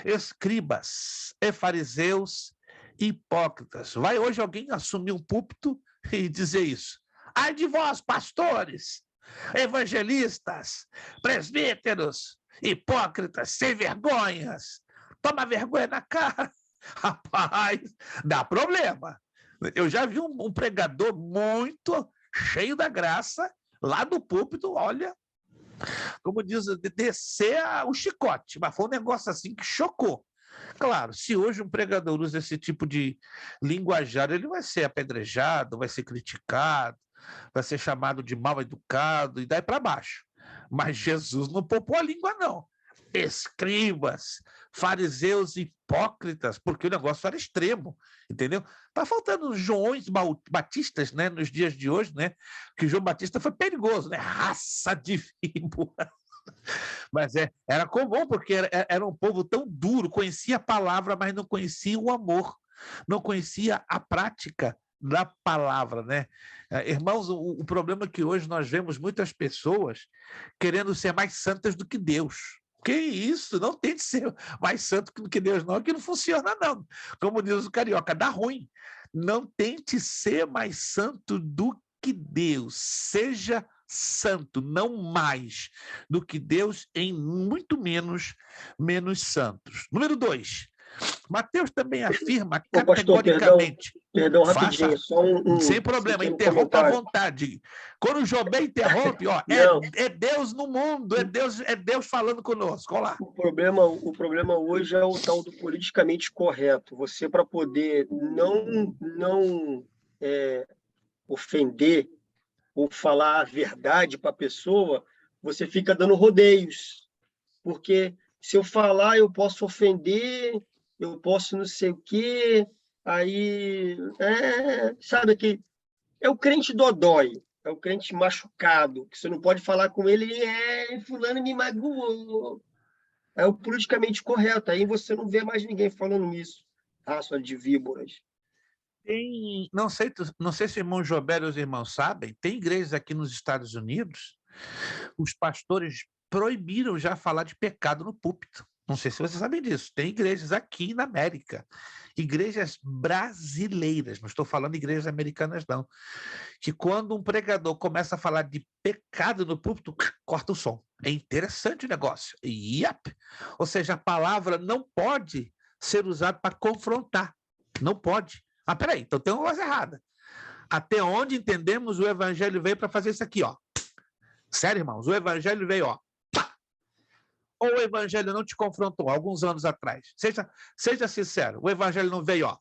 escribas e fariseus hipócritas. Vai hoje alguém assumir um púlpito e dizer isso. Ai de vós, pastores, evangelistas, presbíteros, hipócritas, sem vergonhas. Toma vergonha na cara. Rapaz, dá problema. Eu já vi um pregador muito cheio da graça, lá do púlpito, olha, como diz, descer o chicote. Mas foi um negócio assim que chocou. Claro, se hoje um pregador usa esse tipo de linguajar, ele vai ser apedrejado, vai ser criticado, vai ser chamado de mal educado e daí para baixo. Mas Jesus não poupou a língua, não. Escribas, fariseus hipócritas, porque o negócio era extremo, entendeu? Tá faltando Joões Batistas, né, nos dias de hoje, né? Que João Batista foi perigoso, né? Raça de víbora. Mas era comum, porque era um povo tão duro, conhecia a palavra, mas não conhecia o amor, não conhecia a prática da palavra, né? Irmãos, o problema é que hoje nós vemos muitas pessoas querendo ser mais santas do que Deus. Que isso? Não tem de ser mais santo do que Deus, não, que não funciona, não. Como diz o carioca, dá ruim. Não tente ser mais santo do que Deus. Seja santo, não mais do que Deus, em muito menos santos. Número 2. Mateus também afirma categoricamente. Perdão, rapidinho. Só sem problema, interrompa à vontade. Quando o Jobé interrompe, ó, é Deus no mundo, é Deus falando conosco. Olha lá. O problema hoje é o tal do politicamente correto. Você, para poder não ofender ou falar a verdade para a pessoa, você fica dando rodeios. Porque se eu falar, eu posso ofender, eu posso não sei o quê, aí, sabe que é o crente dodói, é o crente machucado, que você não pode falar com ele, fulano me magoou. É o politicamente correto, aí você não vê mais ninguém falando isso, raça de víboras. Não sei se o irmão Jobé e os irmãos sabem, tem igrejas aqui nos Estados Unidos, os pastores proibiram já falar de pecado no púlpito. Não sei se vocês sabem disso. Tem igrejas aqui na América, igrejas brasileiras, não estou falando de igrejas americanas, não, que quando um pregador começa a falar de pecado no púlpito, corta o som. É interessante o negócio. Ou seja, a palavra não pode ser usada para confrontar. Não pode. Ah, peraí, então tem uma coisa errada. Até onde entendemos, o evangelho veio para fazer isso aqui, ó. Sério, irmãos, o evangelho veio, ó. Ou o evangelho não te confrontou alguns anos atrás? Seja sincero, o evangelho não veio, ó,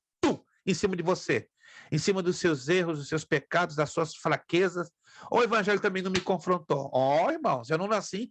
em cima de você, em cima dos seus erros, dos seus pecados, das suas fraquezas. Ou o evangelho também não me confrontou? Irmãos, eu não nasci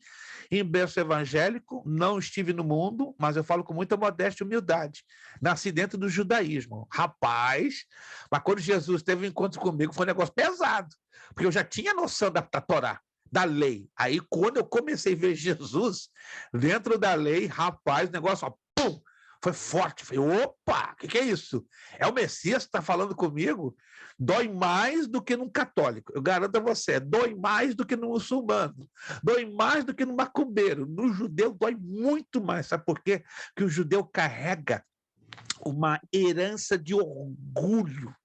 em berço evangélico, não estive no mundo, mas eu falo com muita modéstia e humildade. Nasci dentro do judaísmo. Rapaz, mas quando Jesus teve um encontro comigo, foi um negócio pesado, porque eu já tinha noção da Torá, da lei. Aí, quando eu comecei a ver Jesus dentro da lei, rapaz, o negócio, ó, pum, foi forte. Falei, opa, o que é isso? É o Messias que está falando comigo? Dói mais do que num católico. Eu garanto a você, dói mais do que no muçulmano. Dói mais do que no macumbeiro. No judeu dói muito mais. Sabe por quê? Porque o judeu carrega uma herança de orgulho.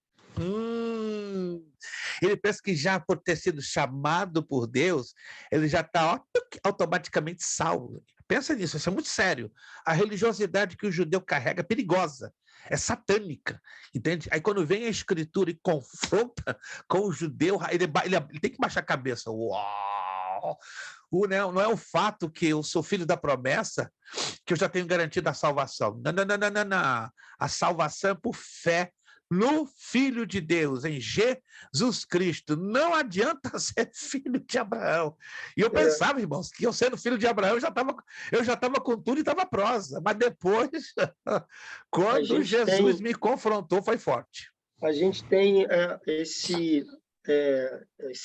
Ele pensa que já por ter sido chamado por Deus, ele já está automaticamente salvo. Pensa nisso, isso é muito sério. A religiosidade que o judeu carrega é perigosa, é satânica, entende? Aí quando vem a Escritura e confronta com o judeu, ele tem que baixar a cabeça. Uau! Não é o fato que eu sou filho da promessa que eu já tenho garantido a salvação. Não, não, não, não, não, não. A salvação é por fé no Filho de Deus, em Jesus Cristo. Não adianta ser filho de Abraão. E eu pensava, irmãos, que eu sendo filho de Abraão, eu já estava com tudo e estava prosa. Mas depois, quando Jesus me confrontou, foi forte. A gente tem esse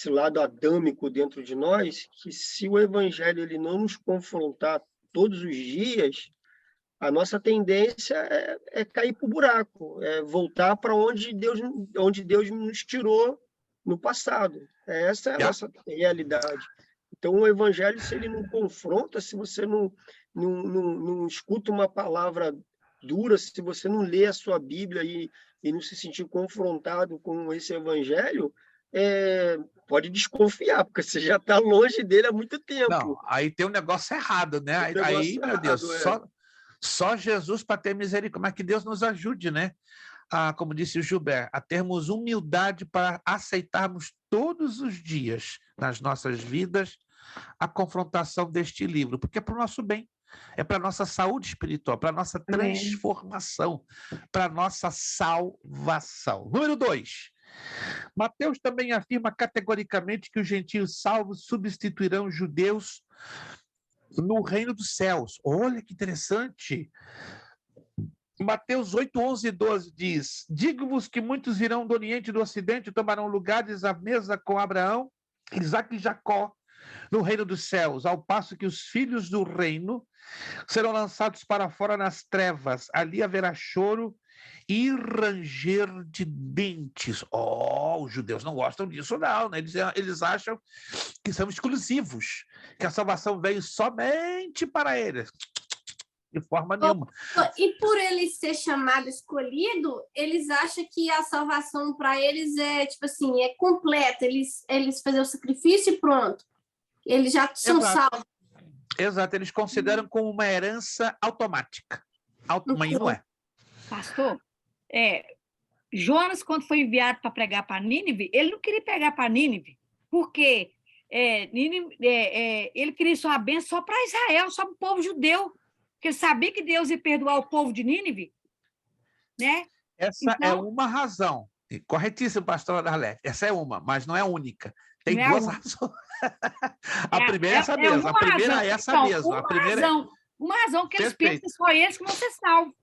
lado adâmico dentro de nós, que se o evangelho ele não nos confrontar todos os dias, a nossa tendência é cair para o buraco, é voltar para onde Deus nos tirou no passado. Essa é a nossa realidade. Então, o evangelho, se ele não confronta, se você não escuta uma palavra dura, se você não lê a sua Bíblia e não se sentir confrontado com esse evangelho, pode desconfiar, porque você já está longe dele há muito tempo. Não, aí tem um negócio errado, né? Aí, meu Deus, só Jesus para ter misericórdia. Mas que Deus nos ajude, né? Como disse o Gilberto, a termos humildade para aceitarmos todos os dias nas nossas vidas a confrontação deste livro, porque é para o nosso bem, é para a nossa saúde espiritual, para a nossa transformação, para a nossa salvação. Número 2. Mateus também afirma categoricamente que os gentios salvos substituirão os judeus no reino dos céus. Olha que interessante. Mateus 8, 11 e 12 diz: digo-vos que muitos virão do Oriente e do Ocidente e tomarão lugares à mesa com Abraão, Isaque e Jacó no reino dos céus, ao passo que os filhos do reino serão lançados para fora nas trevas. Ali haverá choro e ranger de dentes. Os judeus não gostam disso, não, né? Eles acham que são exclusivos, que a salvação veio somente para eles. De forma nenhuma. E por ele ser chamado escolhido, eles acham que a salvação para eles é, tipo assim, é completa. Eles fazem o sacrifício e pronto. Eles já são salvos. Exato, eles consideram como uma herança automática. Mas não é. Pastor, Jonas, quando foi enviado para pregar para Nínive, ele não queria pregar para Nínive, porque ele queria só a bênção só para Israel, só para o povo judeu, porque ele sabia que Deus ia perdoar o povo de Nínive, né? Essa é uma razão. Corretíssimo, pastor Darlete. Essa é uma, mas não é única. Tem duas razões. A primeira é essa mesmo. A primeira é essa mesmo. Uma razão que eles pensam que só eles que vão ser salvos.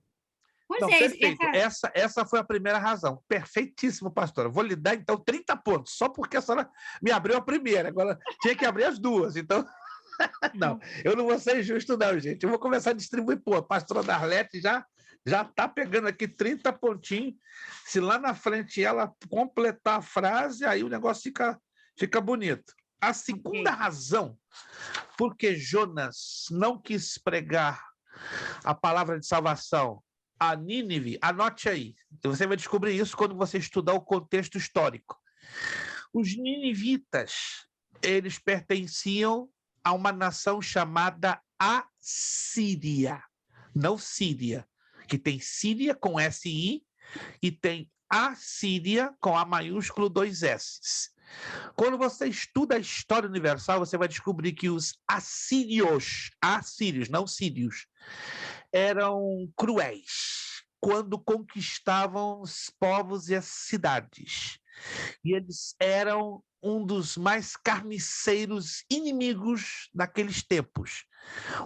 Perfeito. Essa foi a primeira razão. Perfeitíssimo, pastora. Vou lhe dar, então, 30 pontos, só porque a senhora me abriu a primeira. Agora, tinha que abrir as duas. Então, não, eu não vou ser injusto, não, gente. Eu vou começar a distribuir pontos. A pastora Darlete já está pegando aqui 30 pontinhos. Se lá na frente ela completar a frase, aí o negócio fica bonito. A segunda razão porque Jonas não quis pregar a palavra de salvação a Nínive, anote aí. Você vai descobrir isso quando você estudar o contexto histórico. Os ninivitas, eles pertenciam a uma nação chamada Assíria, não Síria, que tem Síria com S-I e tem Assíria com A maiúsculo 2 S. Quando você estuda a história universal, você vai descobrir que os assírios, não sírios, eram cruéis quando conquistavam os povos e as cidades. E eles eram um dos mais carniceiros inimigos daqueles tempos.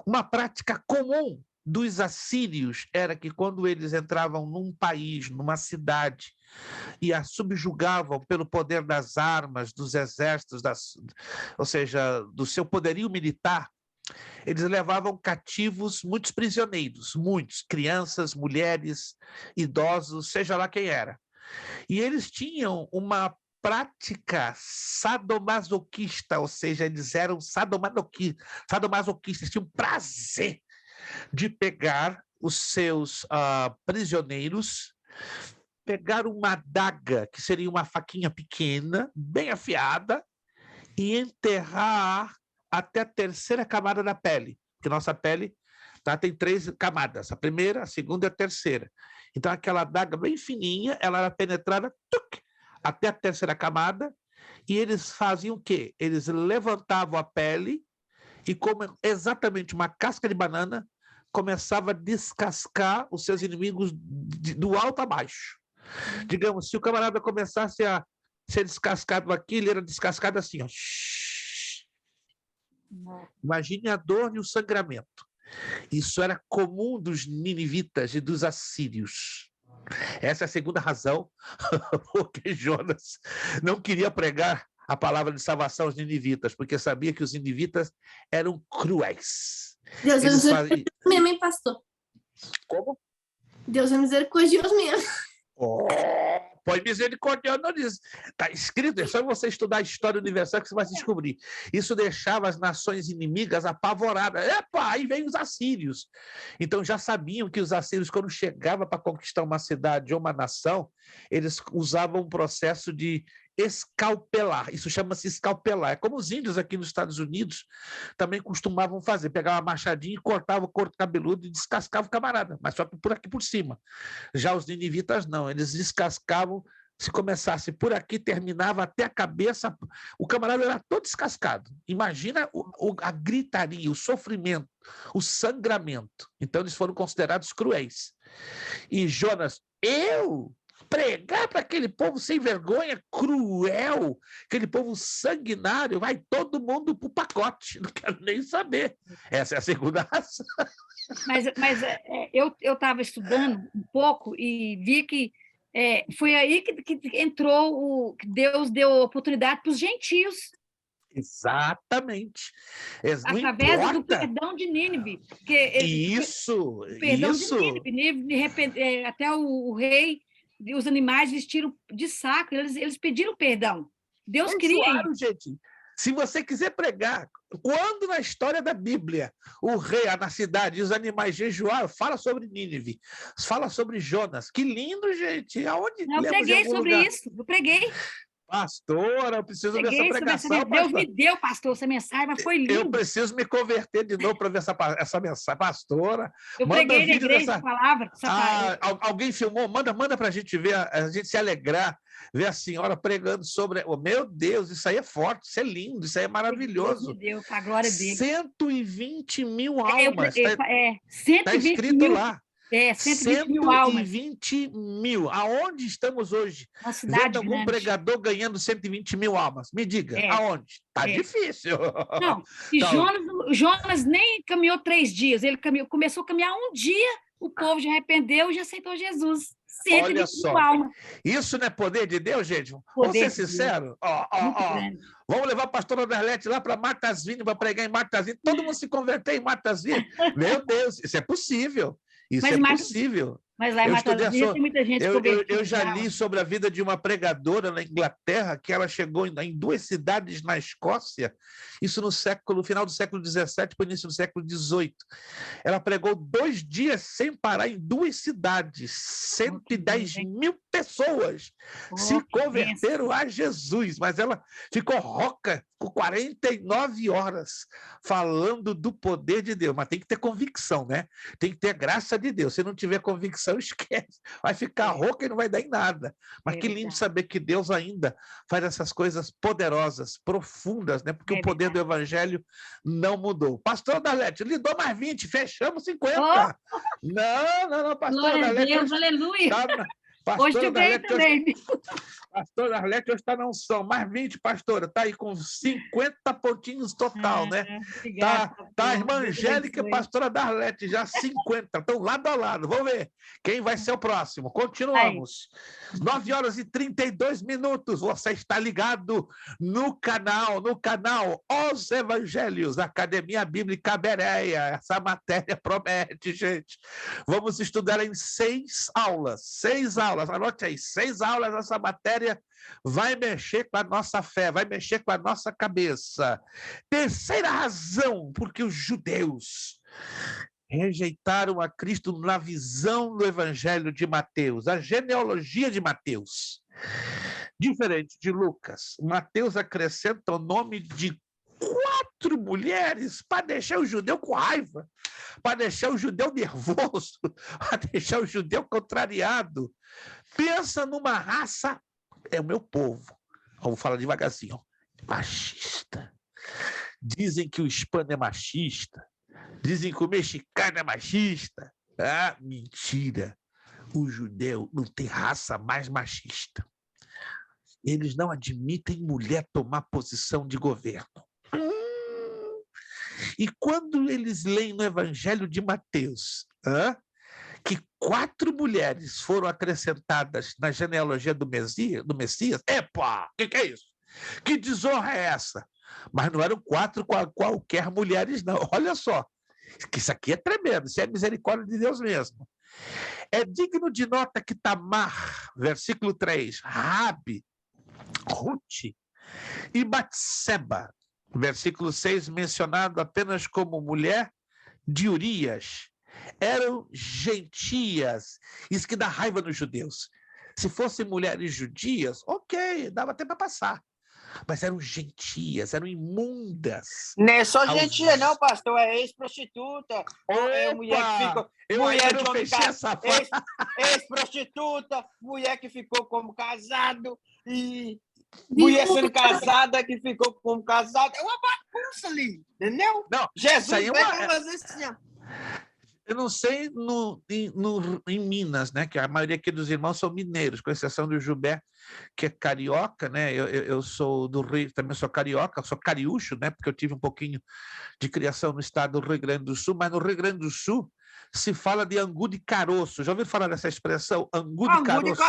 Uma prática comum dos assírios era que quando eles entravam num país, numa cidade, e a subjugavam pelo poder das armas, dos exércitos, ou seja, do seu poderio militar, eles levavam cativos muitos prisioneiros, muitos, crianças, mulheres, idosos, seja lá quem era. E eles tinham uma prática sadomasoquista, ou seja, eles eram sadomasoquistas, tinham prazer de pegar os seus prisioneiros, pegar uma adaga, que seria uma faquinha pequena, bem afiada, e enterrar até a terceira camada da pele, porque nossa pele tem 3 camadas, a primeira, a segunda e a terceira. Então, aquela adaga bem fininha, ela era penetrada até a terceira camada, e eles faziam o quê? Eles levantavam a pele e como exatamente uma casca de banana, começava a descascar os seus inimigos do alto a baixo. Digamos, se o camarada começasse a ser descascado aqui, ele era descascado assim, ó. Imagine a dor e o sangramento. Isso era comum dos ninivitas e dos assírios. Essa é a segunda razão porque Jonas não queria pregar a palavra de salvação aos ninivitas, porque sabia que os ninivitas eram cruéis. Deus é Eles misericordioso mesmo, hein, pastor? Como? Deus é misericordioso mesmo. Oh, pois misericordioso não diz. Está escrito, é só você estudar a história universal que você vai descobrir. Isso deixava as nações inimigas apavoradas. Epa, aí vem os assírios. Então já sabiam que os assírios, quando chegavam para conquistar uma cidade ou uma nação, eles usavam um processo de escalpelar. Isso chama-se escalpelar. É como os índios aqui nos Estados Unidos também costumavam fazer. Pegava uma machadinha e cortava o couro cabeludo e descascava o camarada, mas só que por aqui por cima. Já os ninivitas não, eles descascavam, se começasse por aqui, terminava até a cabeça, o camarada era todo descascado. Imagina a gritaria, o sofrimento, o sangramento. Então eles foram considerados cruéis. E Jonas, pregar para aquele povo sem vergonha, cruel, aquele povo sanguinário, vai todo mundo para o pacote, não quero nem saber. Essa é a segunda razão. Mas eu estava estudando um pouco e vi que foi aí que entrou, que Deus deu oportunidade para os gentios. Exatamente. Através do perdão de Nínive. Isso. O perdão de Nínive, até o rei e os animais vestiram de saco, eles pediram perdão. Deus queria. Claro, gente. Se você quiser pregar, quando na história da Bíblia o rei na cidade e os animais jejuaram, fala sobre Nínive, fala sobre Jonas. Que lindo, gente. Aonde eu preguei sobre isso, eu preguei. Pastora, eu preciso ver essa pregação. Deus me deu, pastor, essa mensagem, mas foi lindo. Eu preciso me converter de novo para ver essa mensagem. Pastora, eu preguei na igreja essa palavra. Alguém filmou? Manda para a gente ver, a gente se alegrar, ver a senhora pregando sobre... Oh, meu Deus, isso aí é forte, isso é lindo, isso aí é maravilhoso. Deus me deu, para a glória dele. 120 mil almas. Está 120 escrito mil. lá. 120 mil almas. 120 mil. Aonde estamos hoje? Uma cidade vendo algum grande. Pregador ganhando 120 mil almas? Me diga, aonde? Está difícil. Não, e então... Jonas nem caminhou 3 dias, ele começou a caminhar um dia, o povo já arrependeu e já aceitou Jesus. 120 Olha só, mil almas. Isso não é poder de Deus, gente? Vamos ser sinceros? Vamos levar a pastora Darlete lá para Martasville, para pregar em Martasville. Todo mundo se converter em Martasville. Meu Deus, isso é possível. Isso é possível. Mas lá em Martasville tem muita gente convertida. Eu já li sobre a vida de uma pregadora na Inglaterra, que ela chegou em 2 cidades na Escócia, isso no final do século XVII para o início do século XVIII. Ela pregou 2 dias sem parar em 2 cidades. 110 mil pessoas se converteram a Jesus, mas ela ficou rouca por 49 horas falando do poder de Deus. Mas tem que ter convicção, né? Tem que ter graça de Deus. Se não tiver convicção, esquece. Vai ficar rouca e não vai dar em nada. Mas que lindo saber que Deus ainda faz essas coisas poderosas, profundas, né? Porque o poder do evangelho não mudou. Pastor Darlete, lhe dou mais 20, fechamos 50. Não, pastor Darlete. Deus, aleluia. Hoje eu ganhei também. Pastor Arlete hoje está na unção. Mais 20, pastora. Está aí com 50 pontinhos total, né? Obrigada, tá a irmã Angélica e a pastora Darlete, já 50. Estão lado a lado. Vamos ver quem vai ser o próximo. Continuamos. 9h32. Você está ligado no canal Os Evangelhos, Academia Bíblica Bereia. Essa matéria promete, gente. Vamos estudar em 6 aulas. 6 aulas. Anote aí, 6 aulas essa matéria vai mexer com a nossa fé, vai mexer com a nossa cabeça. Terceira razão, porque os judeus rejeitaram a Cristo na visão do Evangelho de Mateus, a genealogia de Mateus. Diferente de Lucas, Mateus acrescenta o nome de 4 mulheres para deixar o judeu com raiva, para deixar o judeu nervoso, para deixar o judeu contrariado. Pensa numa raça, é o meu povo, vamos falar devagarzinho, machista. Dizem que o hispano é machista, dizem que o mexicano é machista. Ah, mentira! O judeu não tem raça mais machista. Eles não admitem mulher tomar posição de governo. E quando eles leem no Evangelho de Mateus, que 4 mulheres foram acrescentadas na genealogia do Messias, epa, o que é isso? Que desonra é essa? Mas não eram 4 qualquer mulheres, não. Olha só, que isso aqui é tremendo, isso é misericórdia de Deus mesmo. É digno de nota que Tamar, versículo 3, Raabe, Ruth e Batseba, versículo 6, mencionado apenas como mulher de Urias, eram gentias. Isso que dá raiva nos judeus. Se fossem mulheres judias, ok, dava até para passar. Mas eram gentias, eram imundas. Não é só gentia, não, pastor. É ex-prostituta. É mulher que ficou. Mulher de homem casado. Ex-prostituta, mulher que ficou como casado. E mulher sendo casada que ficou como casado. É uma bagunça ali, entendeu? Não, Jesus vai fazer assim, ó. Eu não sei em Minas, né? Que a maioria aqui dos irmãos são mineiros, com exceção do Gilberto, que é carioca, né? Eu sou do Rio, também sou carioca, sou cariúcho, né? Porque eu tive um pouquinho de criação no estado do Rio Grande do Sul, mas no Rio Grande do Sul se fala de angu de caroço. Já ouviu falar dessa expressão, angu de caroço?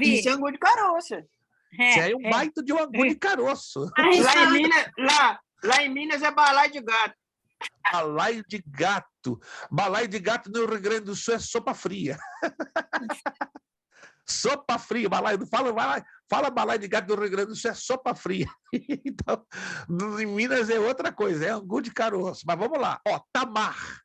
Isso é angu de caroço. Isso é um baita de um angu de caroço. Lá em Minas é balaio de gato. Balaio de gato. Balaio de gato no Rio Grande do Sul é sopa fria. Sopa fria, balaio. Fala balaio de gato no Rio Grande do Sul é sopa fria. Então, em Minas é outra coisa, é angu de caroço. Mas vamos lá. Ó, Tamar.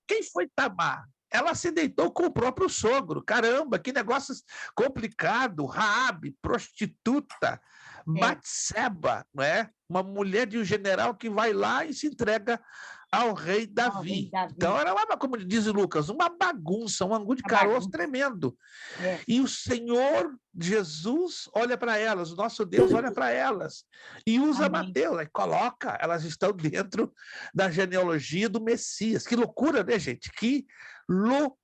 Quem foi Tamar? Ela se deitou com o próprio sogro. Caramba, que negócio complicado. Raabe, prostituta. Batseba, né? Uma mulher de um general que vai lá e se entrega ao rei Davi. Então era uma, como diz Lucas, uma bagunça, um angu de caroço tremendo. E o Senhor Jesus olha para elas, o nosso Deus olha para elas e usa Mateus, aí coloca, elas estão dentro da genealogia do Messias. Que loucura, né, gente? Que loucura.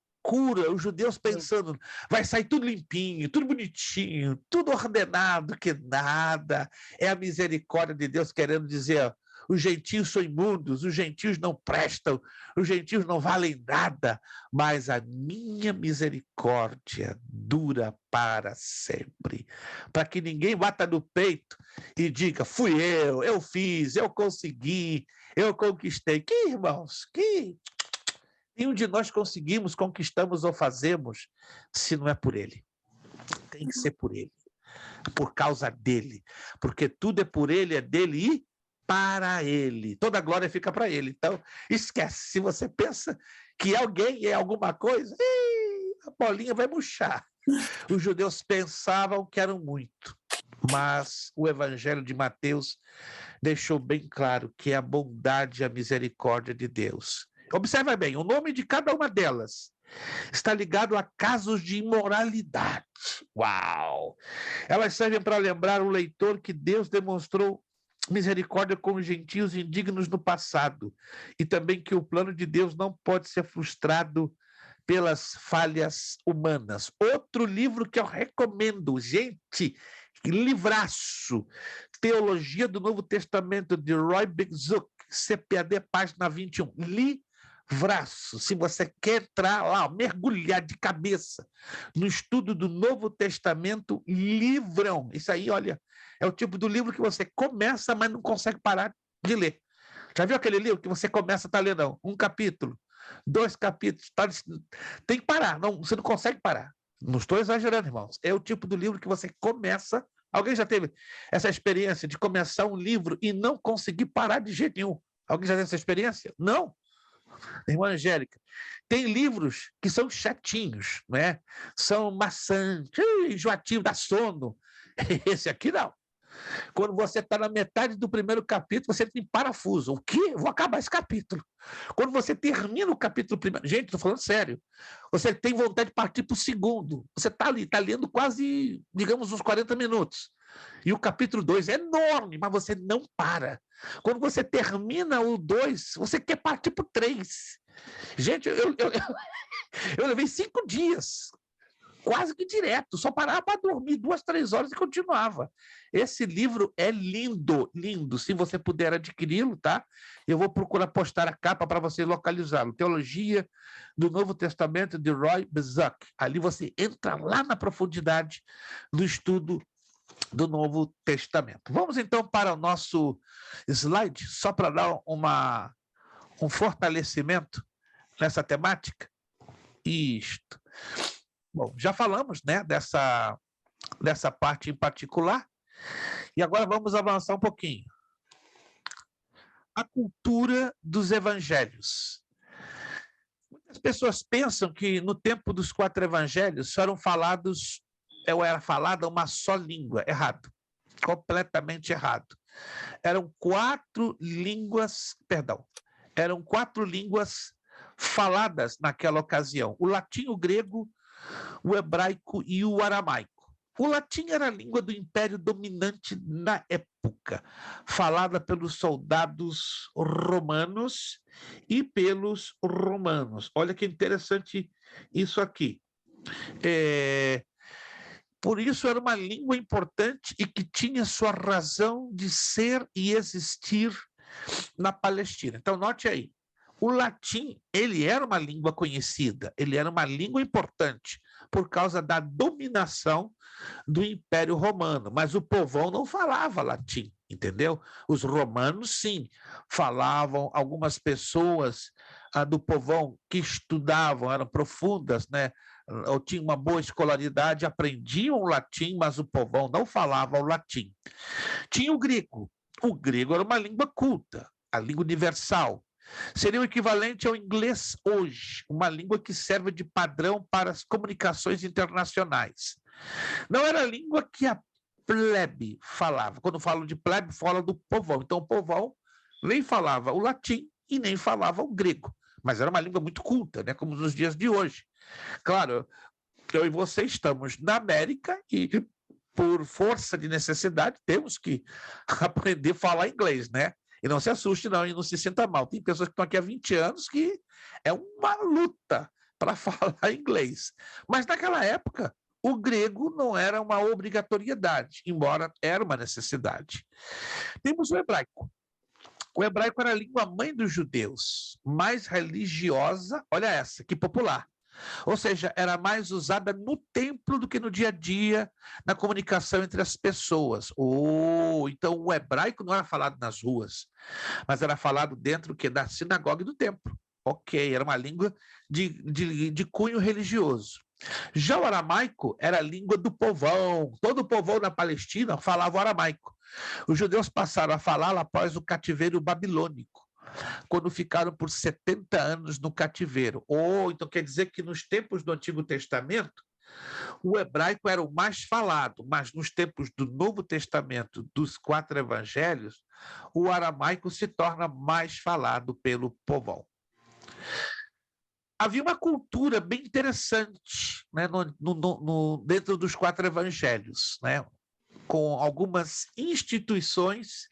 Os judeus pensando, vai sair tudo limpinho, tudo bonitinho, tudo ordenado, que nada. É a misericórdia de Deus querendo dizer, ó, os gentios são imundos, os gentios não prestam, os gentios não valem nada, mas a minha misericórdia dura para sempre. Para que ninguém bata no peito e diga, fui eu fiz, eu consegui, eu conquistei. Que irmãos, que... Nenhum de nós conseguimos, conquistamos ou fazemos se não é por ele. Tem que ser por ele, por causa dele, porque tudo é por ele, é dele e para ele. Toda a glória fica para ele. Então, esquece. Se você pensa que alguém é alguma coisa, a bolinha vai murchar. Os judeus pensavam que eram muito, mas o Evangelho de Mateus deixou bem claro que é a bondade e a misericórdia de Deus. Observa bem, o nome de cada uma delas está ligado a casos de imoralidade. Uau! Elas servem para lembrar o leitor que Deus demonstrou misericórdia com os gentios indignos no passado e também que o plano de Deus não pode ser frustrado pelas falhas humanas. Outro livro que eu recomendo, gente, livraço, Teologia do Novo Testamento, de Roy Bigzuk, CPAD, página 21. Livraço. Se você quer entrar lá, mergulhar de cabeça no estudo do Novo Testamento, livrão. Isso aí, olha, é o tipo do livro que você começa, mas não consegue parar de ler. Já viu aquele livro que você começa a estar lendo? Um capítulo, 2 capítulos, tem que parar, não, você não consegue parar. Não estou exagerando, irmãos. É o tipo do livro que você começa. Alguém já teve essa experiência de começar um livro e não conseguir parar de jeito nenhum? Alguém já teve essa experiência? Não. Irmã Angélica, tem livros que são chatinhos, né? São maçantes, enjoativos, dá sono. Esse aqui não. Quando você está na metade do primeiro capítulo, você tem parafuso. O quê? Eu vou acabar esse capítulo. Quando você termina o capítulo primeiro... Gente, estou falando sério. Você tem vontade de partir para o segundo. Você está ali, está lendo quase, digamos, uns 40 minutos. E o capítulo 2 é enorme, mas você não para. Quando você termina o 2, você quer partir para o 3. Gente, eu levei 5 dias, quase que direto, só parava para dormir 2, 3 horas e continuava. Esse livro é lindo, lindo. Se você puder adquiri-lo, tá? Eu vou procurar postar a capa para você localizá-lo. Teologia do Novo Testamento, de Roy Bezuck. Ali você entra lá na profundidade do estudo do Novo Testamento. Vamos então para o nosso slide, só para dar um fortalecimento nessa temática. Isto. Bom, já falamos, né, dessa parte em particular, e agora vamos avançar um pouquinho. A cultura dos evangelhos. Muitas pessoas pensam que no tempo dos 4 evangelhos só eram falados, ou era falada uma só língua. Errado. Completamente errado. Eram 4 línguas, eram 4 línguas faladas naquela ocasião: o latim, o grego, o hebraico e o aramaico. O latim era a língua do império dominante na época, falada pelos soldados romanos e pelos romanos. Olha que interessante isso aqui. Por isso era uma língua importante e que tinha sua razão de ser e existir na Palestina. Então, note aí, o latim, ele era uma língua conhecida, ele era uma língua importante por causa da dominação do Império Romano, mas o povão não falava latim, entendeu? Os romanos, sim, falavam. Algumas pessoas do povão que estudavam, eram profundas, né? Ou tinham uma boa escolaridade, aprendiam o latim, mas o povão não falava o latim. Tinha o grego. O grego era uma língua culta, a língua universal. Seria o equivalente ao inglês hoje, uma língua que serve de padrão para as comunicações internacionais. Não era a língua que a plebe falava. Quando falo de plebe, falo do povão. Então, o povão nem falava o latim e nem falava o grego, mas era uma língua muito culta, né? Como nos dias de hoje. Claro, eu e você estamos na América e, por força de necessidade, temos que aprender a falar inglês, né? E não se assuste, não, e não se sinta mal. Tem pessoas que estão aqui há 20 anos que é uma luta para falar inglês. Mas naquela época, o grego não era uma obrigatoriedade, embora era uma necessidade. Temos o hebraico. O hebraico era a língua mãe dos judeus, mais religiosa, olha essa, que popular. Ou seja, era mais usada no templo do que no dia a dia, na comunicação entre as pessoas. Então o hebraico não era falado nas ruas, mas era falado dentro da sinagoga e do templo. Ok, era uma língua de cunho religioso. Já o aramaico era a língua do povão. Todo o povão na Palestina falava o aramaico. Os judeus passaram a falá-lo após o cativeiro babilônico, quando ficaram por 70 anos no cativeiro. Então quer dizer que nos tempos do Antigo Testamento, o hebraico era o mais falado, mas nos tempos do Novo Testamento, dos 4 evangelhos, o aramaico se torna mais falado pelo povão. Havia uma cultura bem interessante, né, dentro dos 4 evangelhos, né, com algumas instituições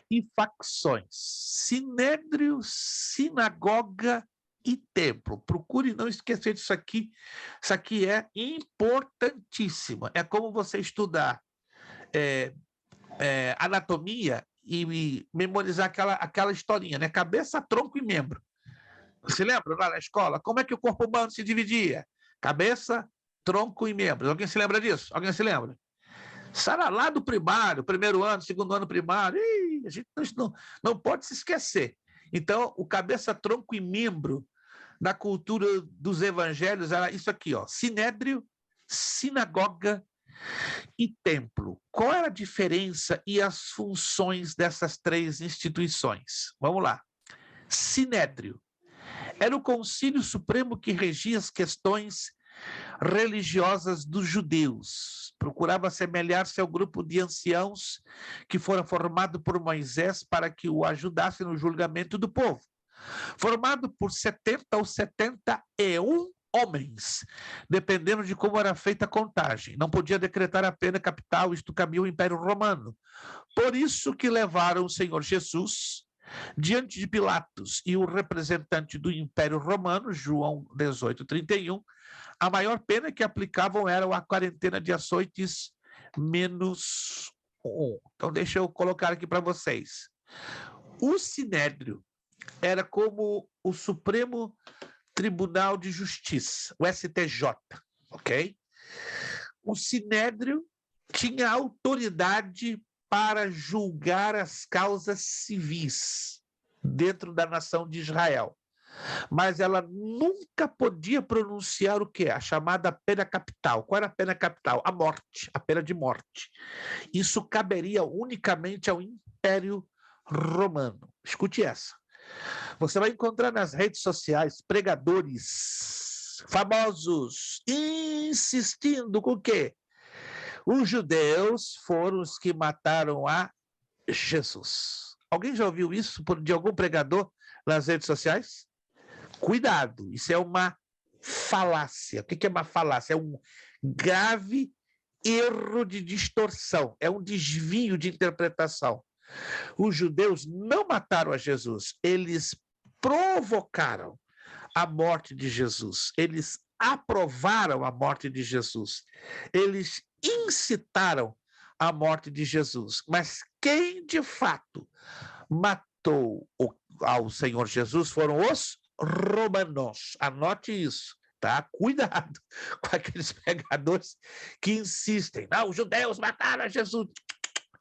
e facções: sinédrio, sinagoga e templo. Procure não esquecer disso aqui. Isso aqui é importantíssimo. É como você estudar anatomia e memorizar aquela historinha, né? Cabeça, tronco e membro. Você lembra lá na escola? Como é que o corpo humano se dividia? Cabeça, tronco e membros. Alguém se lembra disso? Alguém se lembra? Será lá do primário, primeiro ano, segundo ano primário. A gente não pode se esquecer. Então, o cabeça, tronco e membro da cultura dos evangelhos era isso aqui, ó: sinédrio, sinagoga e templo. Qual era a diferença e as funções dessas 3 instituições? Vamos lá. Sinédrio era o concílio supremo que regia as questões religiosas dos judeus. Procurava assemelhar-se ao grupo de anciãos que fora formado por Moisés para que o ajudasse no julgamento do povo. Formado por 70 ou 71 homens, dependendo de como era feita a contagem. Não podia decretar a pena capital, isto cabia ao Império Romano. Por isso que levaram o Senhor Jesus diante de Pilatos e o representante do Império Romano, João 18:31, a maior pena que aplicavam era a quarentena de açoites menos 1. Então, deixa eu colocar aqui para vocês. O Sinédrio era como o Supremo Tribunal de Justiça, o STJ, ok? O Sinédrio tinha autoridade para julgar as causas civis dentro da nação de Israel, mas ela nunca podia pronunciar o quê? A chamada pena capital. Qual era a pena capital? A morte, a pena de morte. Isso caberia unicamente ao Império Romano. Escute essa. Você vai encontrar nas redes sociais pregadores famosos insistindo com o quê? Os judeus foram os que mataram a Jesus. Alguém já ouviu isso de algum pregador nas redes sociais? Cuidado, isso é uma falácia. O que é uma falácia? É um grave erro de distorção, é um desvio de interpretação. Os judeus não mataram a Jesus, eles provocaram a morte de Jesus, eles aprovaram a morte de Jesus, eles incitaram a morte de Jesus. Mas quem de fato matou ao Senhor Jesus foram os romanos. Anote isso, tá? Cuidado com aqueles pregadores que insistem. Não, os judeus mataram a Jesus.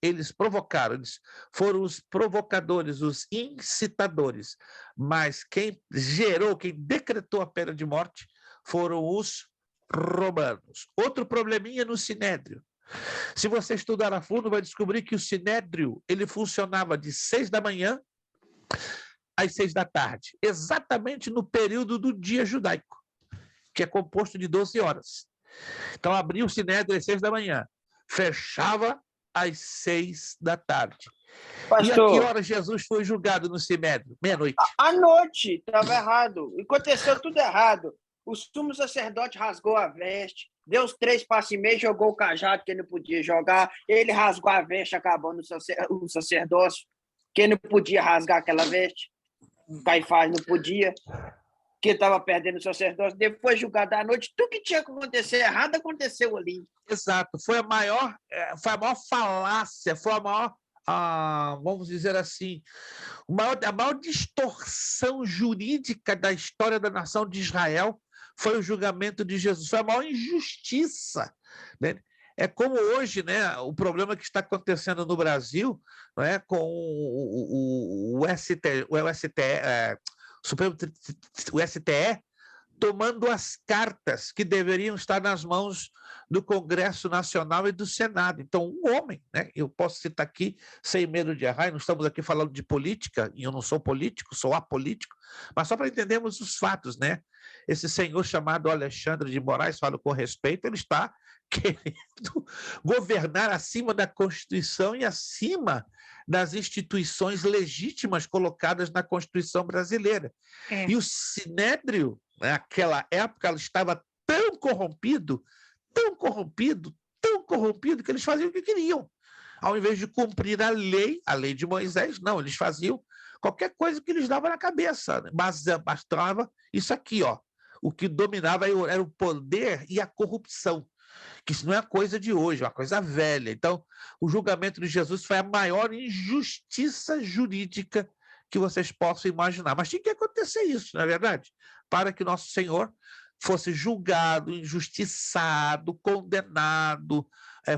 Eles provocaram, eles foram os provocadores, os incitadores. Mas quem gerou, quem decretou a pena de morte foram os romanos. Outro probleminha no Sinédrio. Se você estudar a fundo, vai descobrir que o Sinédrio ele funcionava de 6 da manhã às 6 da tarde, exatamente no período do dia judaico, que é composto de 12 horas. Então, abria o Sinédrio às 6 da manhã, fechava às 6 da tarde. Pastor, e a que hora Jesus foi julgado no Sinédrio? Meia-noite. À noite, estava errado. Aconteceu tudo errado. O sumo sacerdote rasgou a veste, deu os 3 passos e meio, jogou o cajado que ele não podia jogar, ele rasgou a veste, acabou o sacerdócio, que ele não podia rasgar aquela veste, Caifás não podia, que estava perdendo o sacerdócio, depois julgado à noite, tudo que tinha que acontecer errado aconteceu ali. Exato, foi a maior falácia, foi a maior, vamos dizer assim, a maior distorção jurídica da história da nação de Israel foi o julgamento de Jesus, foi a maior injustiça, né? É como hoje, né, o problema que está acontecendo no Brasil, né, com o STE, o STE tomando as cartas que deveriam estar nas mãos do Congresso Nacional e do Senado. Então, um homem, né, eu posso citar aqui, sem medo de errar, e não estamos aqui falando de política, e eu não sou político, sou apolítico, mas só para entendermos os fatos, né? Esse senhor chamado Alexandre de Moraes, falo com respeito, ele está querendo governar acima da Constituição e acima das instituições legítimas colocadas na Constituição brasileira. E o Sinédrio, naquela época, ela estava tão corrompido, que eles faziam o que queriam. Ao invés de cumprir a lei de Moisés, não, eles faziam qualquer coisa que eles davam na cabeça. Mas bastava isso aqui, ó. O que dominava era o poder e a corrupção, que isso não é coisa de hoje, é uma coisa velha. Então, o julgamento de Jesus foi a maior injustiça jurídica que vocês possam imaginar. Mas tinha que acontecer isso, não é verdade? Para que nosso Senhor fosse julgado, injustiçado, condenado,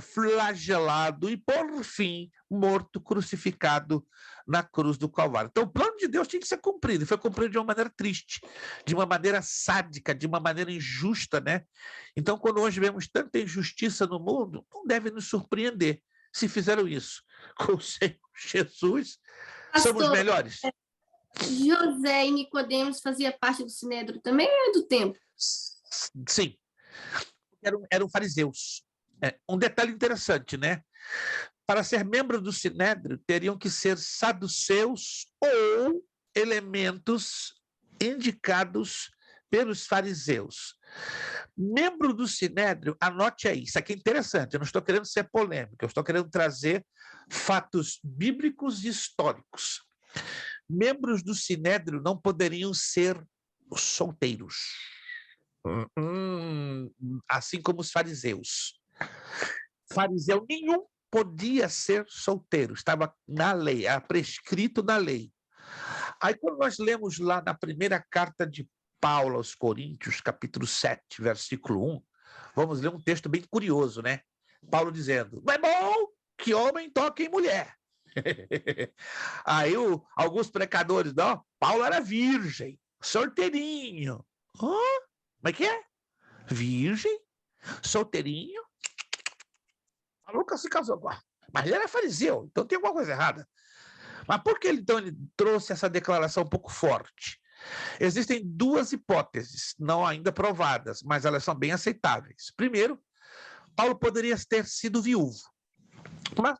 flagelado e, por fim, morto, crucificado na cruz do Calvário. Então, o plano de Deus tinha que ser cumprido, e foi cumprido de uma maneira triste, de uma maneira sádica, de uma maneira injusta, né? Então, quando hoje vemos tanta injustiça no mundo, não deve nos surpreender se fizeram isso com o Senhor Jesus. Pastor, somos melhores. José e Nicodemos fazia parte do Sinédrio também ou é do templo? Sim. Eram fariseus. Um detalhe interessante, né? Para ser membro do Sinédrio, teriam que ser saduceus ou elementos indicados pelos fariseus. Membro do Sinédrio, anote aí, isso aqui é interessante, eu não estou querendo ser polêmico, eu estou querendo trazer fatos bíblicos e históricos. Membros do Sinédrio não poderiam ser solteiros, assim como os fariseus. Fariseu nenhum podia ser solteiro, estava na lei, era prescrito na lei. Aí, quando nós lemos lá na primeira carta de Paulo aos Coríntios, capítulo 7, versículo 1, vamos ler um texto bem curioso, né? Paulo dizendo, não é bom que homem toque em mulher. Aí, alguns pecadores, não, Paulo era virgem, solteirinho. Como é que é? Virgem, solteirinho. Lucas se casou com ela. Mas ele era fariseu, então tem alguma coisa errada. Mas por que então ele trouxe essa declaração um pouco forte? Existem duas hipóteses, não ainda provadas, mas elas são bem aceitáveis. Primeiro, Paulo poderia ter sido viúvo, mas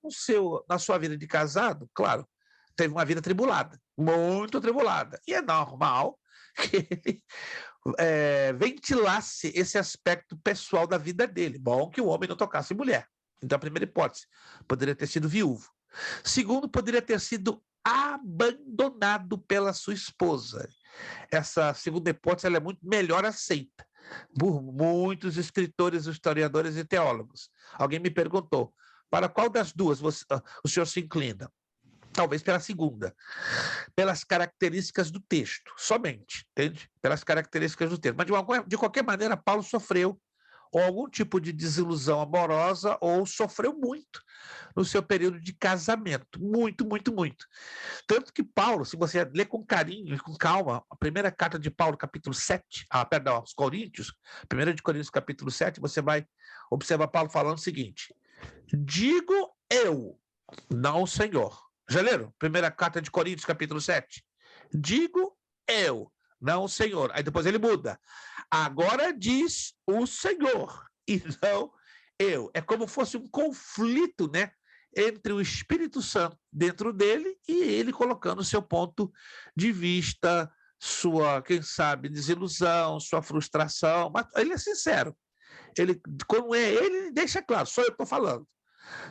na sua vida de casado, claro, teve uma vida tribulada, muito tribulada. E é normal que ele ventilasse esse aspecto pessoal da vida dele. Bom que o homem não tocasse mulher. Então, a primeira hipótese, poderia ter sido viúvo. Segundo, poderia ter sido abandonado pela sua esposa. Essa segunda hipótese ela é muito melhor aceita por muitos escritores, historiadores e teólogos. Alguém me perguntou, para qual das duas o senhor se inclina? Talvez pela segunda, pelas características do texto, somente, entende? Pelas características do texto. Mas, de qualquer maneira, Paulo sofreu ou algum tipo de desilusão amorosa, ou sofreu muito no seu período de casamento. Muito, muito, muito. Tanto que Paulo, se você ler com carinho e com calma, a primeira carta de Paulo, capítulo 7, aos Coríntios, 1 de Coríntios, capítulo 7, você vai observar Paulo falando o seguinte, digo eu, não o Senhor. Já leram? Primeira carta de Coríntios, capítulo 7. Digo eu, não o Senhor. Aí depois ele muda. Agora diz o Senhor, e não eu. É como fosse um conflito, né, entre o Espírito Santo dentro dele e ele colocando o seu ponto de vista, sua, quem sabe, desilusão, sua frustração. Mas ele é sincero. Quando é ele deixa claro, só eu estou falando.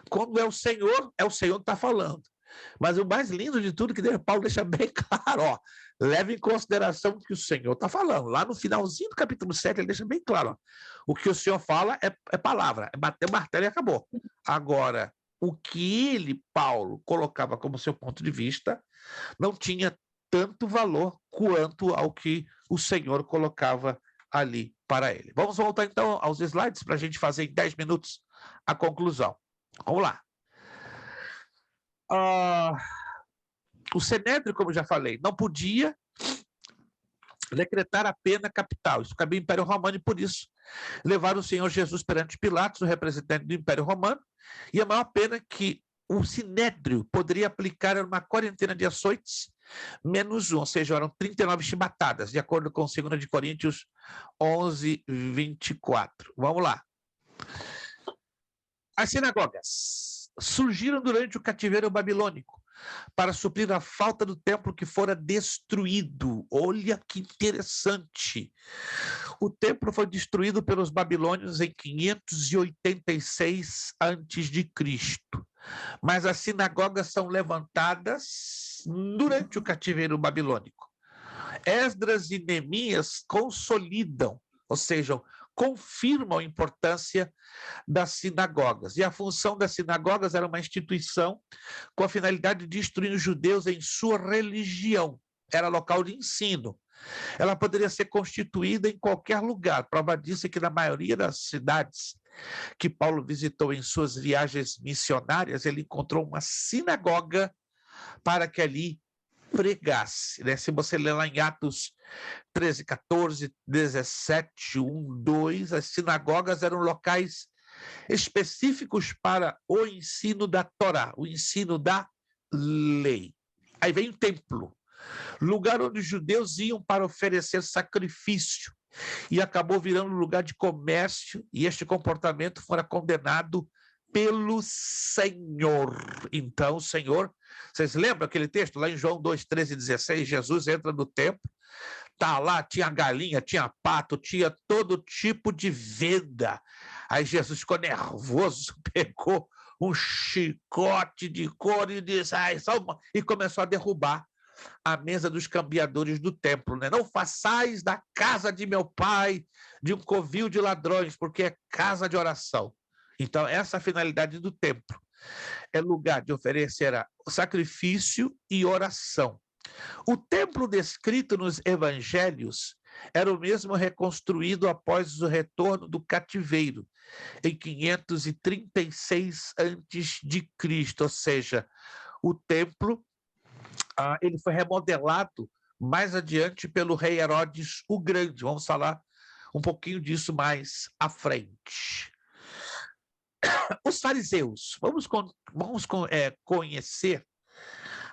Quando é o Senhor que está falando. Mas o mais lindo de tudo que Paulo deixa bem claro, ó, leve em consideração o que o Senhor está falando. Lá no finalzinho do capítulo 7, ele deixa bem claro, ó, o que o Senhor fala é palavra, é bater o martelo e acabou. Agora, o que ele, Paulo, colocava como seu ponto de vista, não tinha tanto valor quanto ao que o Senhor colocava ali para ele. Vamos voltar então aos slides para a gente fazer em 10 minutos a conclusão. Vamos lá. O Sinédrio, como eu já falei, não podia decretar a pena capital. Isso cabia ao Império Romano e, por isso, levaram o Senhor Jesus perante Pilatos, o representante do Império Romano, e a maior pena que o Sinédrio poderia aplicar era uma quarentena de açoites, menos 1, ou seja, eram 39 chibatadas, de acordo com 2 de Coríntios 11, 24. Vamos lá. As sinagogas surgiram durante o cativeiro babilônico para suprir a falta do templo que fora destruído. Olha que interessante. O templo foi destruído pelos babilônios em 586 a.C., mas as sinagogas são levantadas durante o cativeiro babilônico. Esdras e Neemias consolidam, ou seja, confirmam a importância das sinagogas. E a função das sinagogas era uma instituição com a finalidade de instruir os judeus em sua religião. Era local de ensino. Ela poderia ser constituída em qualquer lugar. Prova disso é que na maioria das cidades que Paulo visitou em suas viagens missionárias, ele encontrou uma sinagoga para que ali pregasse, né? Se você ler lá em Atos 13, 14, 17, 1, 2, as sinagogas eram locais específicos para o ensino da Torá, o ensino da lei. Aí vem o templo. lugar onde os judeus iam para oferecer sacrifício, e acabou virando lugar de comércio, e este comportamento fora condenado pelo Senhor. Então, o Senhor, vocês lembram aquele texto lá em João 2, 13 e 16? Jesus entra no templo, tá lá, tinha galinha, tinha pato, tinha todo tipo de venda. Aí Jesus ficou nervoso, pegou um chicote de couro e disse, e começou a derrubar a mesa dos cambiadores do templo, né? Não façais da casa de meu pai de um covil de ladrões, porque é casa de oração. Então, essa é a finalidade do templo. É lugar de oferecer sacrifício e oração. O templo descrito nos evangelhos era o mesmo reconstruído após o retorno do cativeiro, em 536 a.C., ou seja, o templo ele foi remodelado mais adiante pelo rei Herodes o Grande. Vamos falar um pouquinho disso mais à frente. Os fariseus, vamos conhecer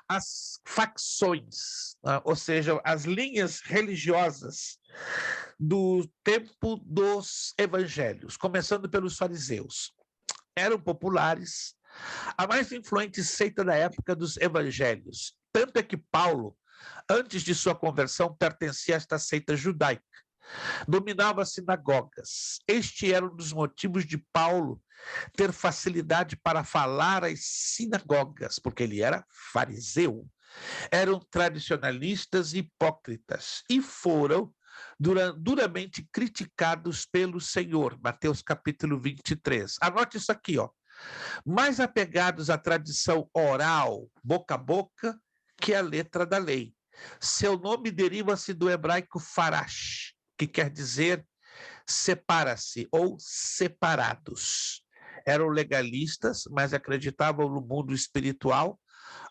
as facções, ou seja, as linhas religiosas do tempo dos evangelhos, começando pelos fariseus. Eram populares, a mais influente seita da época dos evangelhos. Tanto é que Paulo, antes de sua conversão, pertencia a esta seita judaica. Dominava as sinagogas. Este era um dos motivos de Paulo ter facilidade para falar às sinagogas, porque ele era fariseu. Eram tradicionalistas e hipócritas e foram duramente criticados pelo Senhor. Mateus capítulo 23. Anote isso aqui, ó. Mais apegados à tradição oral, boca a boca, que a letra da lei. Seu nome deriva-se do hebraico farash, que quer dizer separa-se ou separados. Eram legalistas, mas acreditavam no mundo espiritual,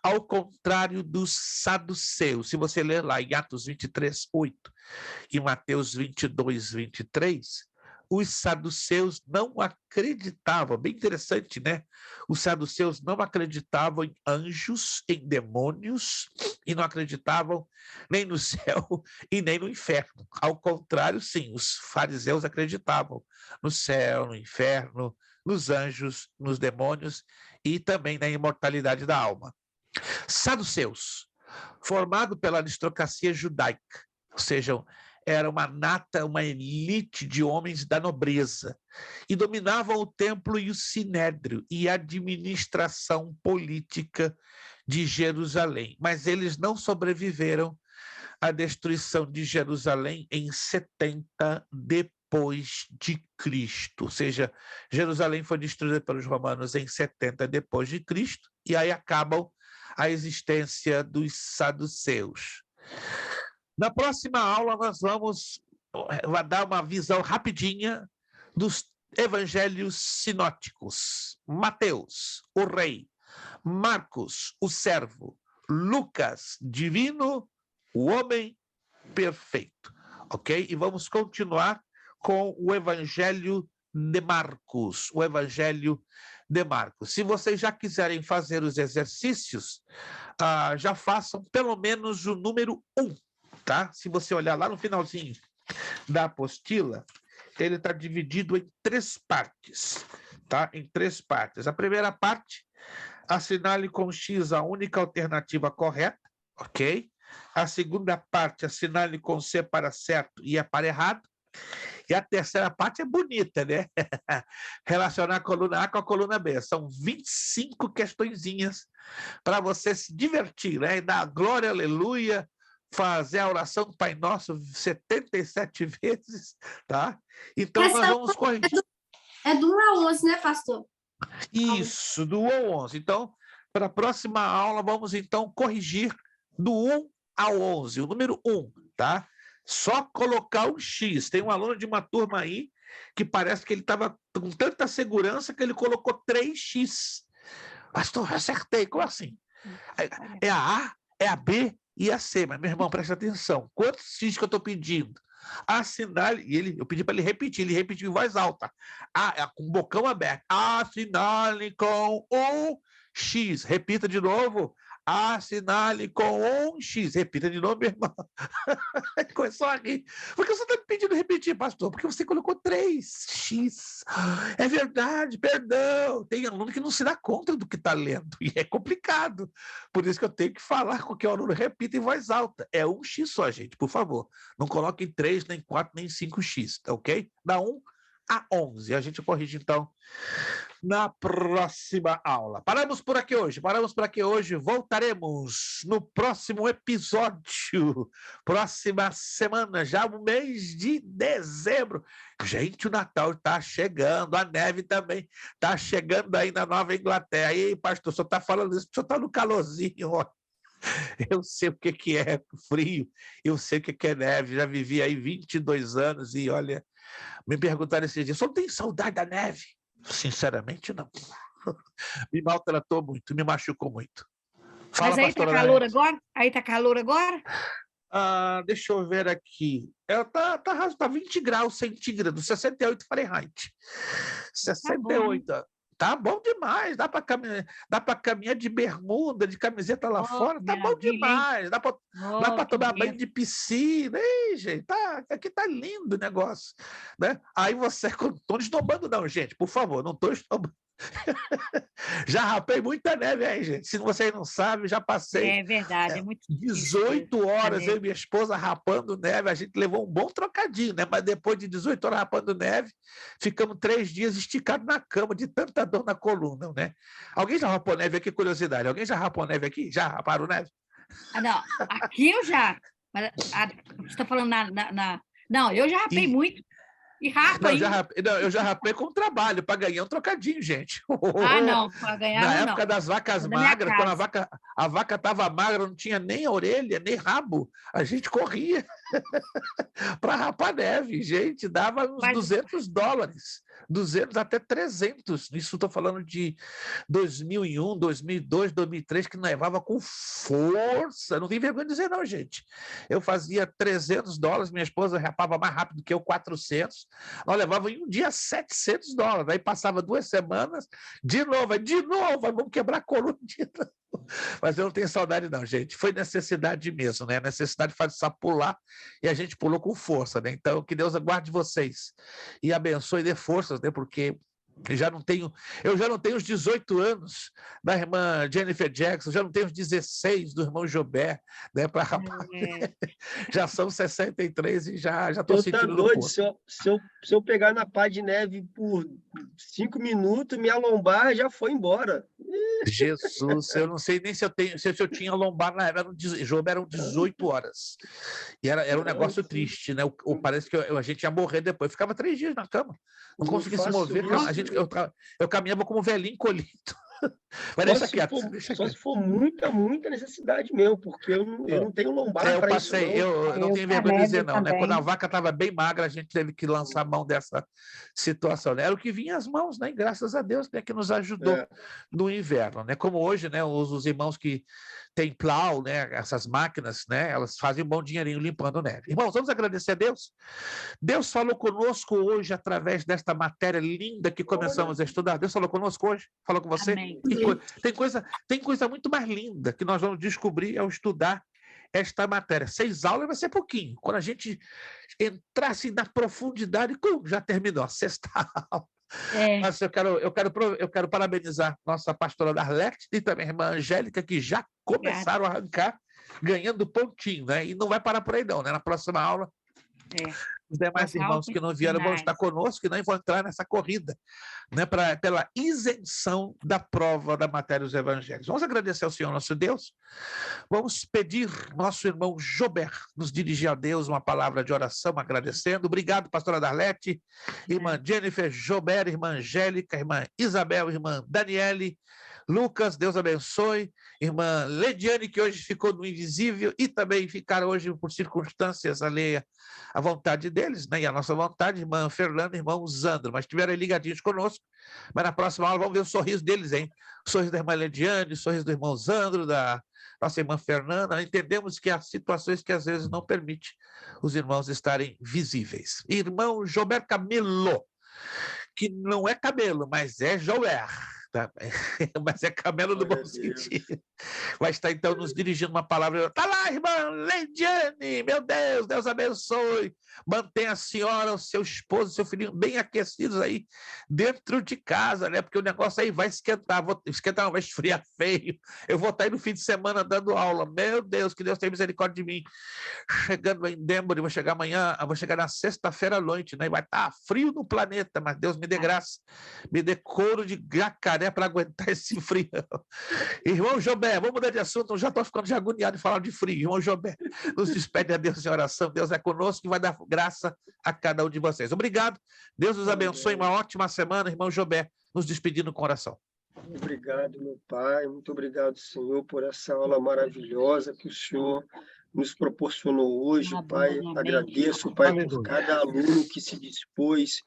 ao contrário dos saduceus. Se você ler lá em Atos 23, 8 e Mateus 22, 23, os saduceus não acreditavam, bem interessante, né? Os saduceus não acreditavam em anjos, em demônios, e não acreditavam nem no céu e nem no inferno. Ao contrário, sim, os fariseus acreditavam no céu, no inferno, nos anjos, nos demônios e também na imortalidade da alma. Saduceus, formado pela aristocracia judaica, ou seja, era uma nata, uma elite de homens da nobreza, e dominavam o templo e o sinédrio e a administração política de Jerusalém. Mas eles não sobreviveram à destruição de Jerusalém em 70 depois de Cristo. Ou seja, Jerusalém foi destruída pelos romanos em 70 depois de Cristo, e aí acabam a existência dos saduceus. Na próxima aula, nós vamos dar uma visão rapidinha dos evangelhos sinóticos. Mateus, o rei. Marcos, o servo. Lucas, divino, o homem perfeito. Ok? E vamos continuar com o evangelho de Marcos. O evangelho de Marcos. Se vocês já quiserem fazer os exercícios, já façam pelo menos o número 1. Tá? Se você olhar lá no finalzinho da apostila, ele está dividido em 3 partes, tá? Em 3 partes. A primeira parte, assinale com X a única alternativa correta, ok? A segunda parte, assinale com C para certo e E para errado. E a terceira parte é bonita, né? Relacionar a coluna A com a coluna B. São 25 questõezinhas para você se divertir, né? E dar glória, aleluia, fazer a oração do Pai Nosso 77 vezes, tá? Então, nós vamos corrigir. É do 1 ao 11, né, pastor? Isso, do 1 ao 11. Então, para a próxima aula, vamos, então, corrigir do 1 ao 11, o número 1, tá? Só colocar o X. Tem um aluno de uma turma aí que parece que ele estava com tanta segurança que ele colocou 3X. Pastor, acertei. Como assim? É a A, é a B e a C. Mas, meu irmão, presta atenção. Quantos X que eu estou pedindo? Assinale, eu pedi para ele repetiu em voz alta, com o bocão aberto. Assinale com o X. Repita de novo. assinale com um X. Repita de novo, meu irmão. Começou a rir. Por que você está me pedindo repetir, pastor? Porque você colocou 3X. É verdade, perdão. Tem aluno que não se dá conta do que está lendo. E é complicado. Por isso que eu tenho que falar com que o aluno repita em voz alta. É 1X só, gente, por favor. Não coloque 3, nem 4, nem 5X, tá ok? Da 1 a 11. A gente corrige, então, na próxima aula. Paramos por aqui hoje. Voltaremos no próximo episódio, próxima semana, já no mês de dezembro. Gente, o Natal está chegando, a neve também está chegando aí na Nova Inglaterra. E aí, pastor, o senhor está falando isso, o senhor está no calorzinho, ó. Eu sei o que é frio, eu sei o que é neve, já vivi aí 22 anos e, olha, me perguntaram esses dias, só tem saudade da neve? Sinceramente, não. Me maltratou muito, me machucou muito. Fala, Mas aí está pastora calor Nanete. agora? Aí está calor agora? Deixa eu ver aqui. Tá 20 graus centígrados, 68 Fahrenheit. 68. Tá bom demais. Dá para caminhar de bermuda, de camiseta lá fora. Tá bom maravilha, hein? demais. Dá para Que tomar banho benção. de piscina. Ei, gente, aqui tá lindo o negócio, né? Aí você, não estou esnobando não, gente, por favor, não estou esnobando. Já rapei muita neve aí, gente. Se vocês não sabem, já passei É verdade, é muito difícil 18 mesmo, horas, neve. eu e minha esposa rapando neve. A gente levou um bom trocadinho, né? Mas depois de 18 horas rapando neve, ficamos 3 dias esticados na cama, de tanta dor na coluna, né? Alguém já rapou neve aqui? Curiosidade. Alguém já rapou neve aqui? Já raparam neve? Não, aqui eu já. Mas, você está falando Não, eu já rapei E- muito. E rapa Não, ainda. eu já rapei com trabalho, para ganhar um trocadinho, gente. Não, para ganhar Na não. época das vacas Na minha magras, quando casa. a vaca estava magra, não tinha nem orelha, nem rabo, a gente corria para rapar neve. Gente, dava uns Mas- $200, 200 até 300. Isso estou falando de 2001, 2002, 2003, que nevava com força. Não tem vergonha de dizer não, gente. Eu fazia $300, minha esposa rapava mais rápido que eu, 400. Nós levávamos em um dia $700. Aí passava 2 semanas, de novo, aí vamos quebrar a coluna de novo. Mas eu não tenho saudade não, gente. Foi necessidade mesmo, né? Necessidade faz só pular e a gente pulou com força, né? Então, que Deus aguarde vocês e abençoe e dê forças, né? Porque eu já não tenho os 18 anos da irmã Jennifer Jackson, já não tenho os 16 do irmão Jobert, né? Para rapar. Já são 63 e já estou Você tá sentindo no doido? corpo. Se eu pegar na pá de neve por 5 minutos, minha lombar já foi embora. Jesus, eu não sei nem se eu tinha lombar na época, Job eram 18 horas. E era um negócio Nossa. triste, né? Parece que a gente ia morrer depois. Ficava 3 dias na cama, não Não conseguia se faço mover. isso. Eu caminhava como um velhinho colhido. Mas Só deixa se quieto, for, deixa só quieto. se for muita necessidade mesmo, porque eu não tenho lombar Eu para isso, passei, não. eu não Eu tenho com a vergonha de dizer neve não, né? Quando a também. vaca estava bem magra, a gente teve que lançar a mão dessa situação, né? Era o que vinha às mãos, né? E graças a Deus, né, que nos ajudou É. no inverno, né? Como hoje, né, os irmãos que têm plow, né, essas máquinas, né, elas fazem um bom dinheirinho limpando neve. Irmãos, vamos agradecer a Deus? Deus falou conosco hoje através desta matéria linda que começamos a estudar. Deus falou conosco hoje? Falou com você? Amém. Tem coisa muito mais linda que nós vamos descobrir ao estudar esta matéria. 6 aulas vai ser pouquinho. Quando a gente entrasse na profundidade, já terminou a 6ª aula. Mas eu quero parabenizar nossa pastora Darlete e também a irmã Angélica, que já começaram a arrancar, ganhando pontinho, né? E não vai parar por aí não, né? Na próxima aula, os demais irmãos que não vieram vão estar conosco e não vão entrar nessa corrida, né? Pela isenção da prova da matéria dos evangelhos. Vamos agradecer ao Senhor nosso Deus. Vamos pedir nosso irmão Jobert nos dirigir a Deus uma palavra de oração, agradecendo. Obrigado, pastora Darlete, irmã Jennifer, Jobert, irmã Angélica, irmã Isabel, irmã Daniele, Lucas, Deus abençoe, irmã Lediane, que hoje ficou no invisível e também ficaram hoje por circunstâncias alheias à vontade deles, né? E a nossa vontade, irmã Fernanda, irmão Zandro, mas estiveram aí ligadinhos conosco, mas na próxima aula vamos ver o sorriso deles, hein? O sorriso da irmã Lediane, o sorriso do irmão Zandro, da nossa irmã Fernanda. Entendemos que há situações que às vezes não permitem os irmãos estarem visíveis. Irmão Jober Camilo, que não é cabelo, mas é Joer. Tá? Mas é camelo no bom Glória a Deus. sentido. Vai estar, então, nos dirigindo uma palavra. Tá lá, irmã Leidiane, meu Deus abençoe. Mantenha a senhora, o seu esposo, o seu filhinho bem aquecidos aí dentro de casa, né? Porque o negócio aí vai esquentar. Não, vai esfriar feio. Eu vou estar aí no fim de semana dando aula. Meu Deus, que Deus tenha misericórdia de mim. Chegando em Denver, vou chegar amanhã, vou chegar na sexta-feira à noite, né? E vai estar frio no planeta, mas Deus me dê graça, me dê couro de jacaré para aguentar esse frio. Irmão Jobé, vamos mudar de assunto, eu já estou ficando agoniado de falar de frio. Irmão Jobé, nos despede a Deus em oração. Deus é conosco e vai dar graça a cada um de vocês. Obrigado, Deus nos abençoe, uma ótima semana, irmão Jobé, nos despedindo com oração. Obrigado, meu Pai. Muito obrigado, Senhor, por essa aula maravilhosa que o Senhor nos proporcionou hoje, Pai. Agradeço, Pai, por cada aluno que se dispôs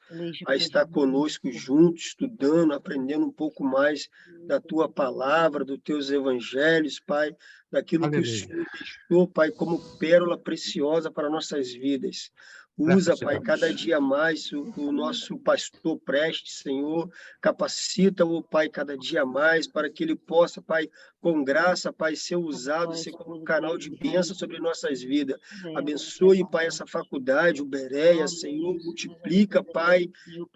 a estar conosco juntos, estudando, aprendendo um pouco mais da Tua palavra, dos Teus evangelhos, Pai, daquilo que o Senhor deixou, Pai, como pérola preciosa para nossas vidas. Usa, Pai, cada dia mais o nosso pastor Prestes, Senhor, capacita-o, Pai, cada dia mais, para que ele possa, Pai, com graça, Pai, ser usado, ser como um canal de bênção sobre nossas vidas. Abençoe, Pai, essa faculdade, o Bereia, Senhor, multiplica, Pai,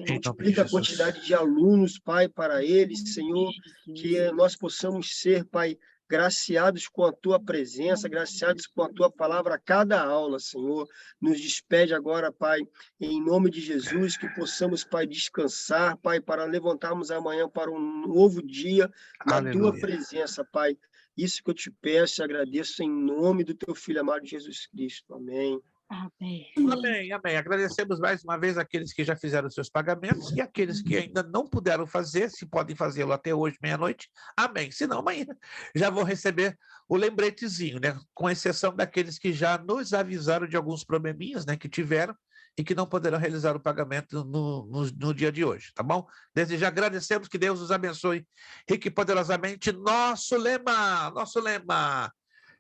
multiplica a quantidade de alunos, Pai, para eles, Senhor, que nós possamos ser, Pai, graciados com a Tua presença, graciados com a Tua palavra a cada aula, Senhor. Nos despede agora, Pai, em nome de Jesus, que possamos, Pai, descansar, Pai, para levantarmos amanhã para um novo dia na Tua presença, Pai. Isso que eu te peço e agradeço em nome do Teu Filho amado Jesus Cristo. Amém. Amém. Amém, amém. Agradecemos mais uma vez aqueles que já fizeram seus pagamentos e aqueles que ainda não puderam fazer, se podem fazê-lo até hoje, meia-noite. Amém. Se não, amanhã já vão receber o lembretezinho, né? Com exceção daqueles que já nos avisaram de alguns probleminhas, né, que tiveram e que não poderão realizar o pagamento no dia de hoje, tá bom? Desde já agradecemos, que Deus os abençoe rico e poderosamente. Nosso lema,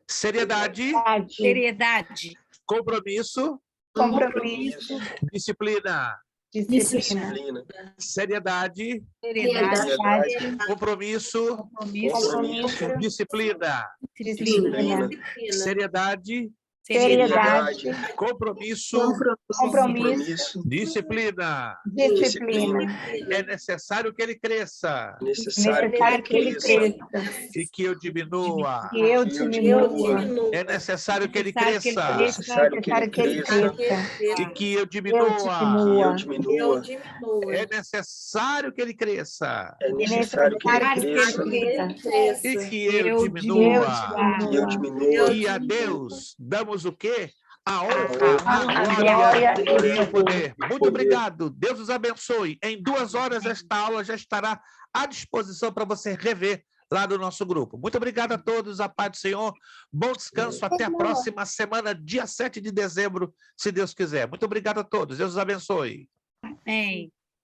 seriedade, Seriedade. compromisso, disciplina. Seriedade, compromisso, disciplina. Seriedade, compromisso, disciplina. É necessário que ele cresça e que eu diminua. É necessário que ele cresça e que eu diminua. É necessário que ele cresça e que eu diminua. E a Deus damos o quê? A honra, a glória e o poder. Muito obrigado. Deus os abençoe. Em 2 horas esta aula já estará à disposição para você rever lá no nosso grupo. Muito obrigado a todos. A paz do Senhor. Bom descanso. Até a próxima semana, dia 7 de dezembro, se Deus quiser. Muito obrigado a todos. Deus os abençoe. Amém.